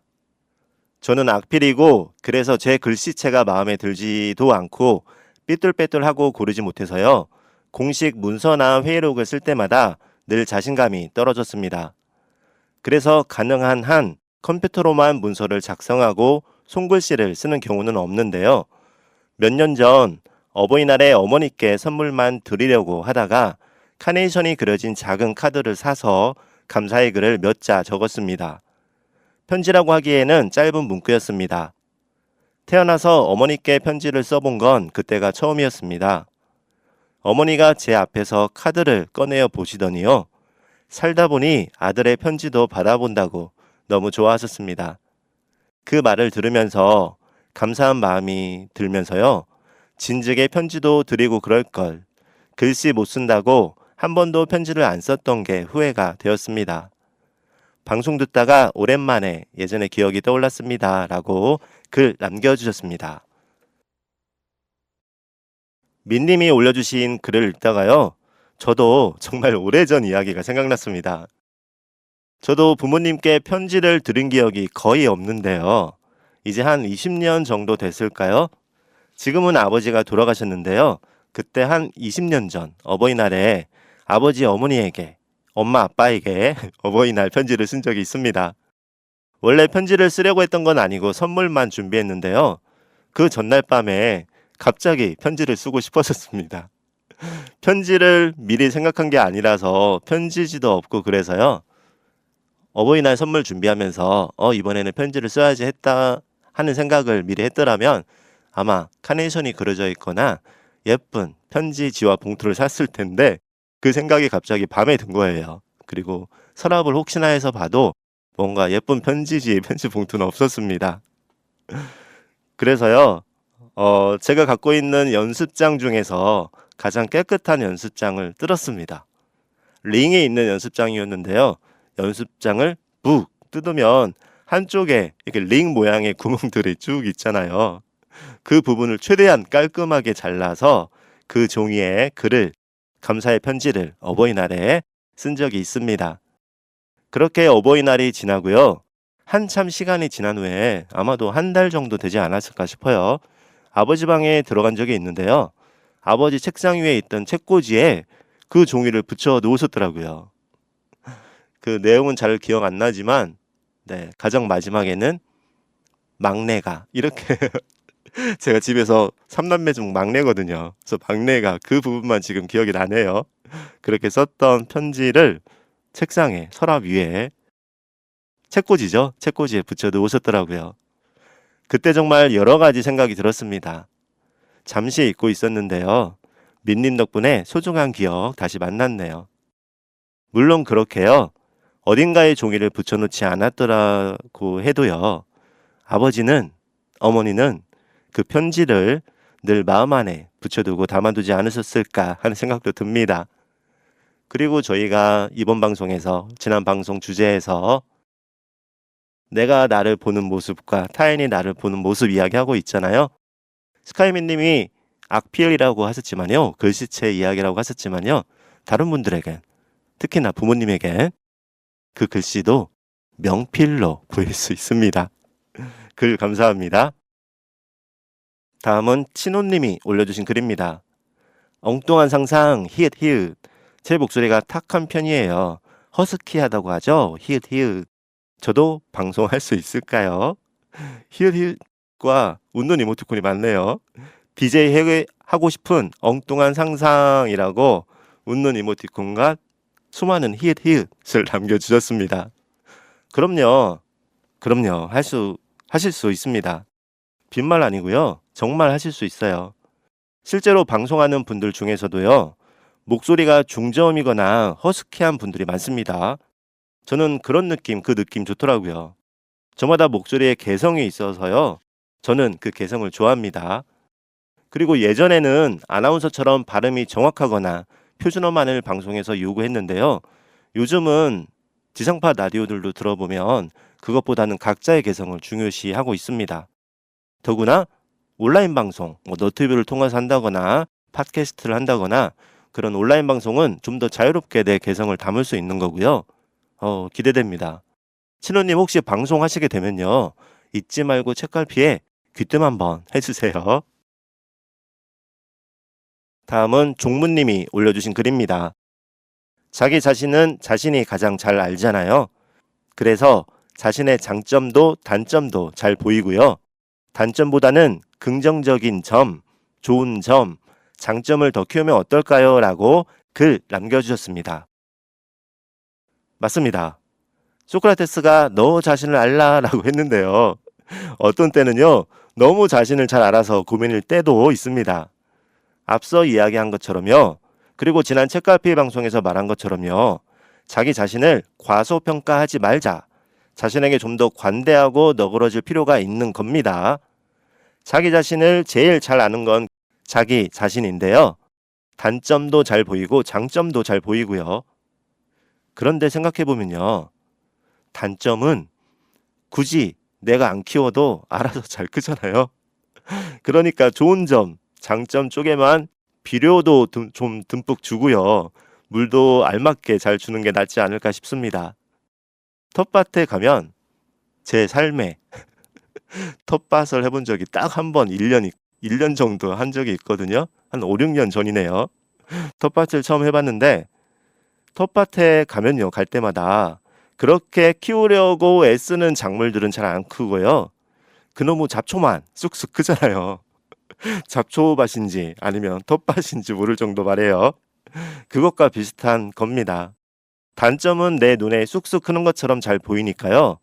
저는 악필이고 그래서 제 글씨체가 마음에 들지도 않고 삐뚤빼뚤하고 고르지 못해서요. 공식 문서나 회의록을 쓸 때마다 늘 자신감이 떨어졌습니다. 그래서 가능한 한 컴퓨터로만 문서를 작성하고 손글씨를 쓰는 경우는 없는데요. 몇 년 전 어버이날에 어머니께 선물만 드리려고 하다가 카네이션이 그려진 작은 카드를 사서 감사의 글을 몇 자 적었습니다. 편지라고 하기에는 짧은 문구였습니다. 태어나서 어머니께 편지를 써본 건 그때가 처음이었습니다. 어머니가 제 앞에서 카드를 꺼내어 보시더니요. 살다 보니 아들의 편지도 받아본다고 너무 좋아하셨습니다. 그 말을 들으면서 감사한 마음이 들면서요. 진즉에 편지도 드리고 그럴 걸. 글씨 못 쓴다고 한 번도 편지를 안 썼던 게 후회가 되었습니다. 방송 듣다가 오랜만에 예전의 기억이 떠올랐습니다. 라고 글 남겨주셨습니다. 민님이 올려주신 글을 읽다가요. 저도 정말 오래전 이야기가 생각났습니다. 저도 부모님께 편지를 드린 기억이 거의 없는데요. 이제 한 20년 정도 됐을까요? 지금은 아버지가 돌아가셨는데요. 그때 한 20년 전 어버이날에 아버지 어머니에게 엄마 아빠에게 어버이날 편지를 쓴 적이 있습니다. 원래 편지를 쓰려고 했던 건 아니고 선물만 준비했는데요. 그 전날 밤에 갑자기 편지를 쓰고 싶었었습니다. 편지를 미리 생각한 게 아니라서 편지지도 없고 그래서요. 어버이날 선물 준비하면서 이번에는 편지를 써야지 했다 하는 생각을 미리 했더라면 아마 카네이션이 그려져 있거나 예쁜 편지지와 봉투를 샀을 텐데 그 생각이 갑자기 밤에 든 거예요. 그리고 서랍을 혹시나 해서 봐도 뭔가 예쁜 편지지, 편지 봉투는 없었습니다. 그래서요, 제가 갖고 있는 연습장 중에서 가장 깨끗한 연습장을 뜯었습니다. 링에 있는 연습장이었는데요. 연습장을 묵 뜯으면 한쪽에 이렇게 링 모양의 구멍들이 쭉 있잖아요. 그 부분을 최대한 깔끔하게 잘라서 그 종이에 글을, 감사의 편지를 어버이날에 쓴 적이 있습니다. 그렇게 어버이날이 지나고요. 한참 시간이 지난 후에 아마도 한 달 정도 되지 않았을까 싶어요. 아버지 방에 들어간 적이 있는데요. 아버지 책상 위에 있던 책꽂이에 그 종이를 붙여 놓으셨더라고요. 그 내용은 잘 기억 안 나지만 네, 가장 마지막에는 막내가 이렇게 제가 집에서 3남매 중 막내거든요. 그래서 막내가 그 부분만 지금 기억이 나네요. 그렇게 썼던 편지를 책상에 서랍 위에 책꽂이죠. 책꽂이에 붙여 놓으셨더라고요. 그때 정말 여러 가지 생각이 들었습니다. 잠시 잊고 있었는데요. 민님 덕분에 소중한 기억 다시 만났네요. 물론 그렇게요. 어딘가에 종이를 붙여놓지 않았더라고 해도요. 아버지는, 어머니는 그 편지를 늘 마음 안에 붙여두고 담아두지 않으셨을까 하는 생각도 듭니다. 그리고 저희가 이번 방송에서, 지난 방송 주제에서 내가 나를 보는 모습과 타인이 나를 보는 모습 이야기하고 있잖아요. 스카이민 님이 악필이라고 하셨지만요. 글씨체 이야기라고 하셨지만요. 다른 분들에겐, 특히나 부모님에겐 그 글씨도 명필로 보일 수 있습니다. 글 감사합니다. 다음은 친호님이 올려주신 글입니다. 엉뚱한 상상 히읗. 제 목소리가 탁한 편이에요. 허스키하다고 하죠. 히읗. 저도 방송할 수 있을까요? 히읗과 웃는 이모티콘이 많네요. DJ 하고 싶은 엉뚱한 상상이라고 웃는 이모티콘과 수많은 히읗을 남겨주셨습니다. 그럼요. 하실 수 있습니다. 빈말 아니고요. 정말 하실 수 있어요. 실제로 방송하는 분들 중에서도요. 목소리가 중저음이거나 허스키한 분들이 많습니다. 저는 그런 느낌, 그 느낌 좋더라고요. 저마다 목소리에 개성이 있어서요. 저는 그 개성을 좋아합니다. 그리고 예전에는 아나운서처럼 발음이 정확하거나 표준어만을 방송에서 요구했는데요. 요즘은 지상파 라디오들도 들어보면 그것보다는 각자의 개성을 중요시하고 있습니다. 더구나 온라인 방송, 너튜브를 통해서 한다거나 팟캐스트를 한다거나 그런 온라인 방송은 좀 더 자유롭게 내 개성을 담을 수 있는 거고요. 기대됩니다. 친호님 혹시 방송하시게 되면요. 잊지 말고 책갈피에 귀뜸 한번 해주세요. 다음은 종무님이 올려주신 글입니다. 자기 자신은 자신이 가장 잘 알잖아요. 그래서 자신의 장점도 단점도 잘 보이고요. 단점보다는 긍정적인 점, 좋은 점, 장점을 더 키우면 어떨까요? 라고 글 남겨주셨습니다. 맞습니다. 소크라테스가 너 자신을 알라 라고 했는데요. 어떤 때는요. 너무 자신을 잘 알아서 고민일 때도 있습니다. 앞서 이야기한 것처럼요. 그리고 지난 책갈피 방송에서 말한 것처럼요. 자기 자신을 과소평가하지 말자. 자신에게 좀 더 관대하고 너그러질 필요가 있는 겁니다. 자기 자신을 제일 잘 아는 건 자기 자신인데요. 단점도 잘 보이고 장점도 잘 보이고요. 그런데 생각해보면요. 단점은 굳이 내가 안 키워도 알아서 잘 크잖아요. 그러니까 좋은 점, 장점 쪽에만 비료도 좀 듬뿍 주고요. 물도 알맞게 잘 주는 게 낫지 않을까 싶습니다. 텃밭에 가면 제 삶에 텃밭을 해본 적이 딱 한 번 1년 정도 한 적이 있거든요. 한 5, 6년 전이네요. 텃밭을 처음 해봤는데 텃밭에 가면요. 갈 때마다 그렇게 키우려고 애쓰는 작물들은 잘 안 크고요. 그놈의 잡초만 쑥쑥 크잖아요. 잡초밭인지 아니면 텃밭인지 모를 정도 말이에요. 그것과 비슷한 겁니다. 단점은 내 눈에 쑥쑥 크는 것처럼 잘 보이니까요.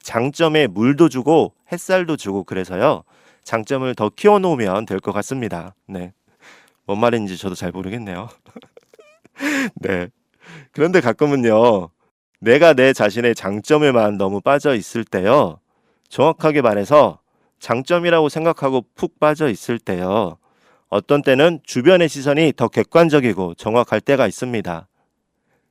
장점에 물도 주고 햇살도 주고 그래서요. 장점을 더 키워놓으면 될 것 같습니다. 네. 뭔 말인지 저도 잘 모르겠네요. 네. 그런데 가끔은요. 내가 내 자신의 장점에만 너무 빠져 있을 때요. 정확하게 말해서 장점이라고 생각하고 푹 빠져 있을 때요. 어떤 때는 주변의 시선이 더 객관적이고 정확할 때가 있습니다.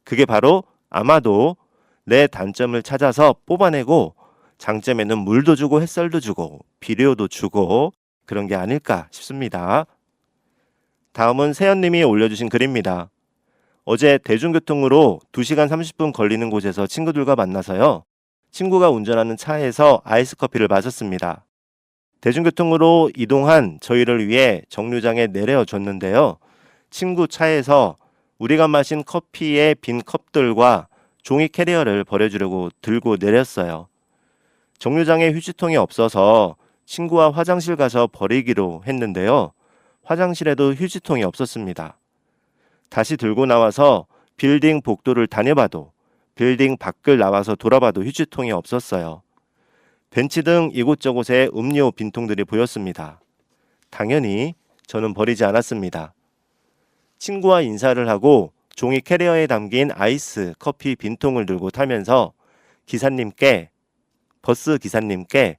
그게 바로 아마도 내 단점을 찾아서 뽑아내고 장점에는 물도 주고 햇살도 주고 비료도 주고 그런 게 아닐까 싶습니다. 다음은 세연님이 올려주신 글입니다. 어제 대중교통으로 2시간 30분 걸리는 곳에서 친구들과 만나서요. 친구가 운전하는 차에서 아이스 커피를 마셨습니다. 대중교통으로 이동한 저희를 위해 정류장에 내려줬는데요. 친구 차에서 우리가 마신 커피의 빈 컵들과 종이 캐리어를 버려주려고 들고 내렸어요. 정류장에 휴지통이 없어서 친구와 화장실 가서 버리기로 했는데요. 화장실에도 휴지통이 없었습니다. 다시 들고 나와서 빌딩 복도를 다녀봐도 빌딩 밖을 나와서 돌아봐도 휴지통이 없었어요. 벤치 등 이곳저곳에 음료 빈통들이 보였습니다. 당연히 저는 버리지 않았습니다. 친구와 인사를 하고 종이 캐리어에 담긴 아이스 커피 빈통을 들고 타면서 버스 기사님께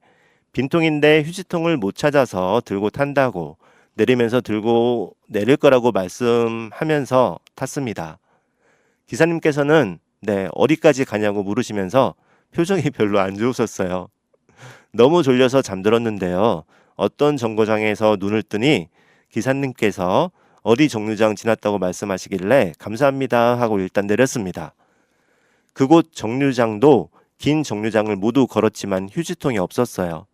빈통인데 휴지통을 못 찾아서 들고 탄다고 내리면서 들고 내릴 거라고 말씀하면서 탔습니다. 기사님께서는 어디까지 가냐고 물으시면서 표정이 별로 안 좋으셨어요. 너무 졸려서 잠들었는데요. 어떤 정거장에서 눈을 뜨니 기사님께서 어디 정류장 지났다고 말씀하시길래 감사합니다 하고 일단 내렸습니다. 그곳 정류장도 긴 정류장을 모두 걸었지만 휴지통이 없었어요.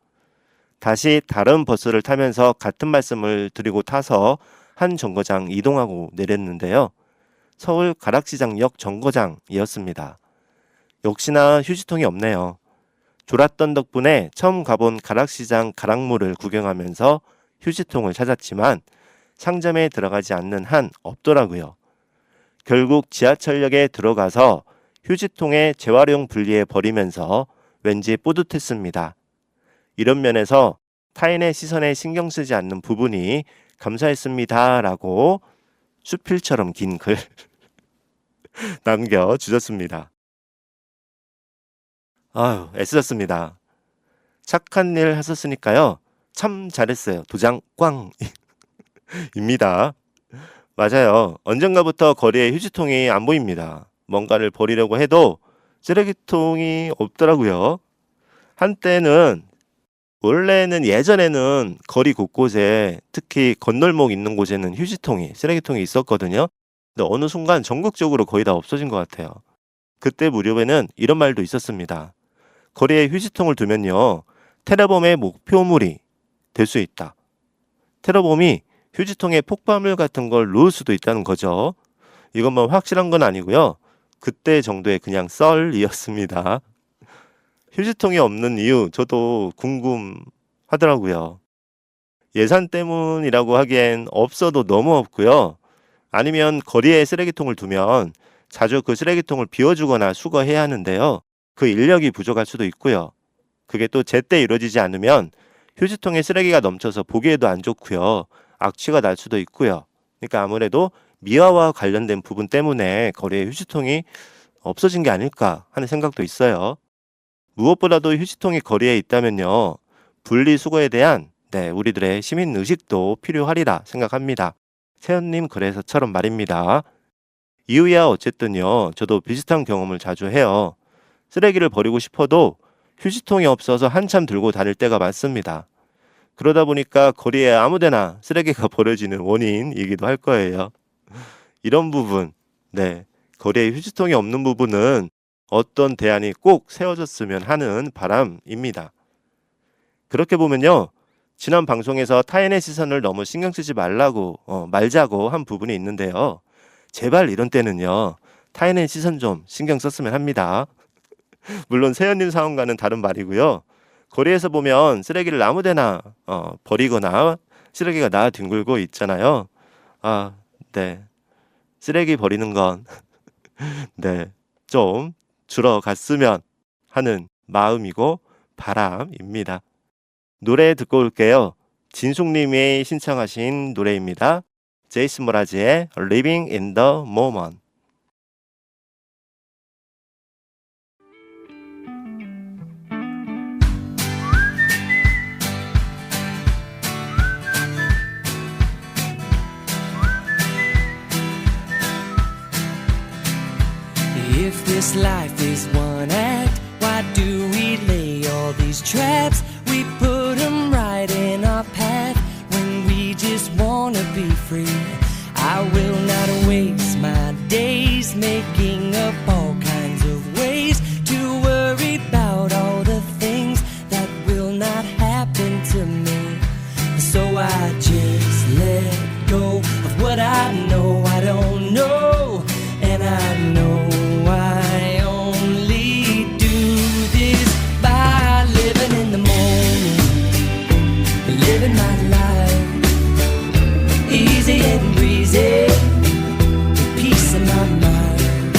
다시 다른 버스를 타면서 같은 말씀을 드리고 타서 한 정거장 이동하고 내렸는데요. 서울 가락시장역 정거장이었습니다. 역시나 휴지통이 없네요. 졸았던 덕분에 처음 가본 가락시장 가락물을 구경하면서 휴지통을 찾았지만 상점에 들어가지 않는 한 없더라고요. 결국 지하철역에 들어가서 휴지통에 재활용 분리해 버리면서 왠지 뿌듯했습니다. 이런 면에서 타인의 시선에 신경 쓰지 않는 부분이 감사했습니다 라고 수필처럼 긴 글 남겨주셨습니다. 아유, 애쓰셨습니다. 착한 일 하셨으니까요. 참 잘했어요. 도장 꽝! 입니다. 맞아요. 언젠가부터 거리에 휴지통이 안 보입니다. 뭔가를 버리려고 해도 쓰레기통이 없더라고요. 한때는 원래는 예전에는 거리 곳곳에 특히 건널목 있는 곳에는 쓰레기통이 있었거든요. 근데 어느 순간 전국적으로 거의 다 없어진 것 같아요. 그때 무렵에는 이런 말도 있었습니다. 거리에 휴지통을 두면요. 테러범의 목표물이 될 수 있다. 테러범이 휴지통에 폭발물 같은 걸 놓을 수도 있다는 거죠. 이건 뭐 확실한 건 아니고요. 그때 정도의 그냥 썰이었습니다. 휴지통이 없는 이유 저도 궁금하더라고요. 예산 때문이라고 하기엔 없어도 너무 없고요. 아니면 거리에 쓰레기통을 두면 자주 그 쓰레기통을 비워주거나 수거해야 하는데요. 그 인력이 부족할 수도 있고요. 그게 또 제때 이루어지지 않으면 휴지통에 쓰레기가 넘쳐서 보기에도 안 좋고요. 악취가 날 수도 있고요. 그러니까 아무래도 미화와 관련된 부분 때문에 거리에 휴지통이 없어진 게 아닐까 하는 생각도 있어요. 무엇보다도 휴지통이 거리에 있다면요. 분리수거에 대한 우리들의 시민의식도 필요하리라 생각합니다. 세연님 글에서처럼 말입니다. 이유야 어쨌든요. 저도 비슷한 경험을 자주 해요. 쓰레기를 버리고 싶어도 휴지통이 없어서 한참 들고 다닐 때가 많습니다. 그러다 보니까 거리에 아무데나 쓰레기가 버려지는 원인이기도 할 거예요. 이런 부분, 거리에 휴지통이 없는 부분은 어떤 대안이 꼭 세워졌으면 하는 바람입니다. 그렇게 보면요. 지난 방송에서 타인의 시선을 너무 신경 쓰지 말자고 한 부분이 있는데요. 제발 이런 때는요. 타인의 시선 좀 신경 썼으면 합니다. 물론 세연님 상황과는 다른 말이고요. 거리에서 보면 쓰레기를 아무데나 버리거나 쓰레기가 뒹굴고 있잖아요. 쓰레기 버리는 건 좀 줄어갔으면 하는 마음이고 바람입니다. 노래 듣고 올게요. 진숙님이 신청하신 노래입니다. 제이슨 모라즈의 Living in the Moment. If this life is one act, why do we lay all these traps? We put them right in our path when we just wanna be free. I will not waste my days making up all kinds of ways to worry about all the things that will not happen to me. So I just let go of what I know I don't know, and I know I only do this by living in the moment, living my life easy and breezy, with peace in my mind,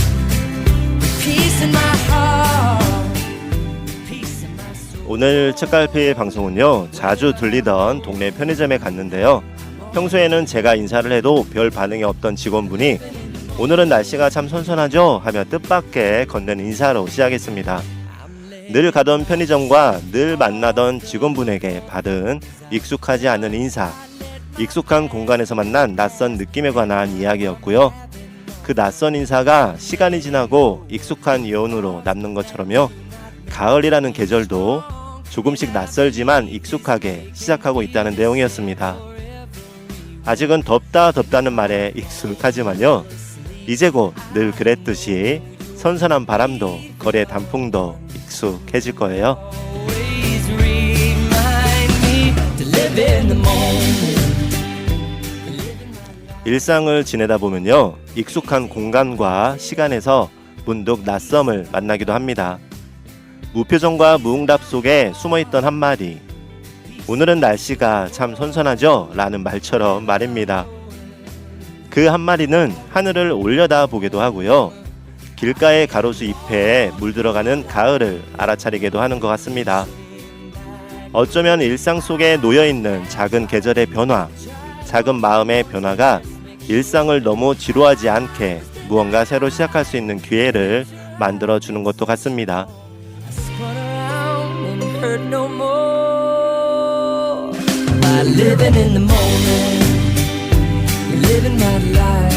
with peace in my heart, with peace in my soul. 오늘 책갈피 방송은요, 자주 들리던 동네 편의점에 갔는데요. 평소에는 제가 인사를 해도 별 반응이 없던 직원분이 오늘은 날씨가 참 선선하죠? 하며 뜻밖의 건넨 인사로 시작했습니다. 늘 가던 편의점과 늘 만나던 직원분에게 받은 익숙하지 않은 인사, 익숙한 공간에서 만난 낯선 느낌에 관한 이야기였고요. 그 낯선 인사가 시간이 지나고 익숙한 여운으로 남는 것처럼요. 가을이라는 계절도 조금씩 낯설지만 익숙하게 시작하고 있다는 내용이었습니다. 아직은 덥다는 말에 익숙하지만요. 이제 곧 늘 그랬듯이 선선한 바람도 거리의 단풍도 익숙해질 거예요. Always remind me to live in the moment. 일상을 지내다 보면요, 익숙한 공간과 시간에서 문득 낯섦을 만나기도 합니다. 무표정과 무응답 속에 숨어있던 한마디, 오늘은 날씨가 참 선선하죠? 라는 말처럼 말입니다. 그 한마디는 하늘을 올려다 보기도 하고요, 길가의 가로수 잎에 물들어가는 가을을 알아차리게도 하는 것 같습니다. 어쩌면 일상 속에 놓여있는 작은 계절의 변화, 작은 마음의 변화가 일상을 너무 지루하지 않게 무언가 새로 시작할 수 있는 기회를 만들어주는 것도 같습니다. Spun around and hurt no more. By living in the moment, living my life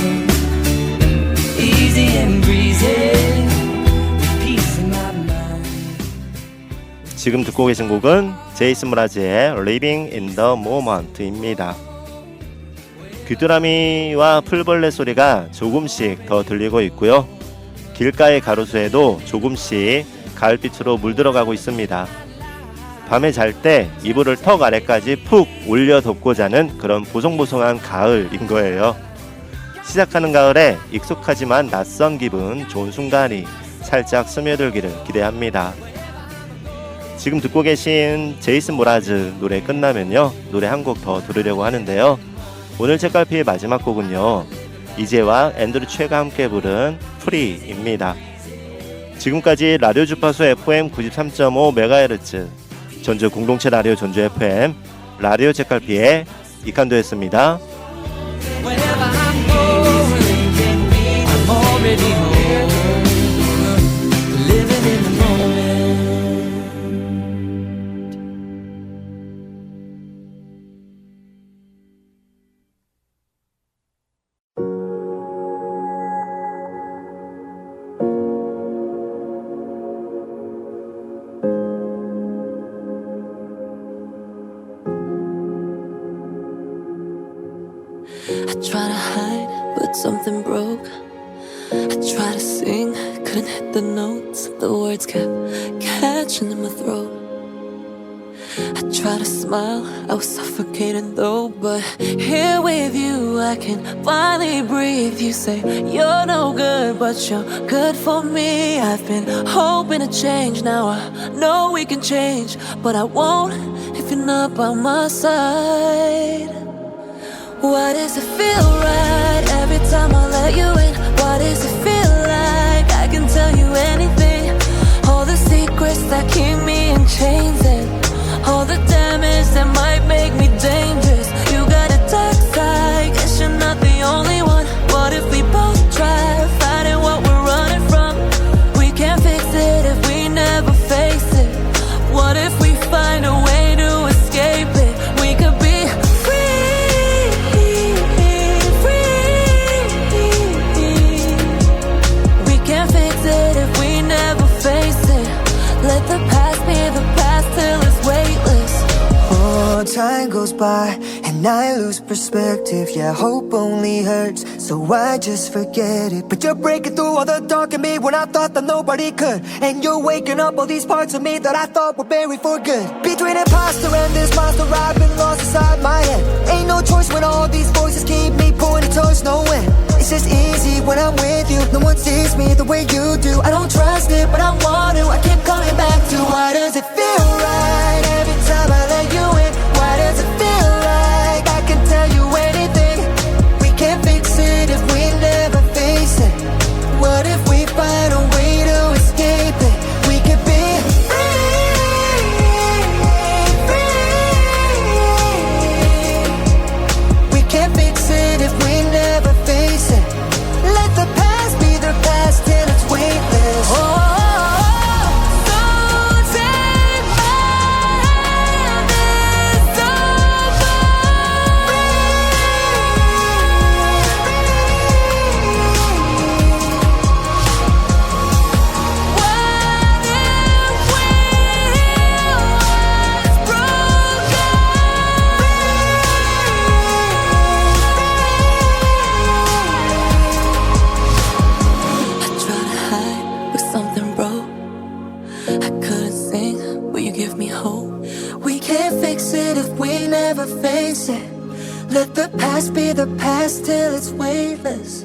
easy and breezy, with peace in my mind. 지금 듣고 계신 곡은 제이슨 모라즈의 Living in the Moment입니다. 귀뚜라미와 풀벌레 소리가 조금씩 더 들리고 있고요. 길가의 가로수에도 조금씩 가을빛으로 물들어가고 있습니다. 밤에 잘 때 이불을 턱 아래까지 푹 올려 덮고 자는 그런 보송보송한 가을인 거예요. 시작하는 가을에 익숙하지만 낯선 기분, 좋은 순간이 살짝 스며들기를 기대합니다. 지금 듣고 계신 제이슨 모라즈 노래 끝나면요, 노래 한 곡 더 들으려고 하는데요. 오늘 책갈피의 마지막 곡은요, 이재와 앤드류 최가 함께 부른 프리입니다. 지금까지 라디오 주파수 FM 93.5MHz 전주 공동체 라디오 전주 FM 라디오 책갈피의 이칸도였습니다. Wherever I'm going, I'm already home. Living in the moment. I try to hide, but something broke. I try to sing, couldn't hit the notes. The words kept catching in my throat. I try to smile, I was suffocating though. But here with you, I can finally breathe. You say you're no good, but you're good for me. I've been hoping to change, now I know we can change. But I won't if you're not by my side. Why does it feel right every time I let you in? Why does it feel like I can tell you anything? All the secrets that keep me in chains. Let the past be the past till it's weightless. Oh, time goes by and I lose perspective. Yeah, hope only hurts, so I just forget it. But you're breaking through all the dark in me when I thought that nobody could. And you're waking up all these parts of me that I thought were buried for good. Between imposter and this monster, I've been lost inside my head. Ain't no choice when all these voices keep me pointing towards no end. It's just easy when I'm with you. No one sees me the way you do. I don't trust it, but I want to. I keep coming back to why does it feel right every time I let you in? Why does it feel like I can tell you anything? We can't fix it if we never face it. What if we find a way to escape it? We could be free. We can't fix it if we never face it. Let the past be the past till it's weightless. Oh, we can't fix it if we never face it. Let the past be the past till it's weightless.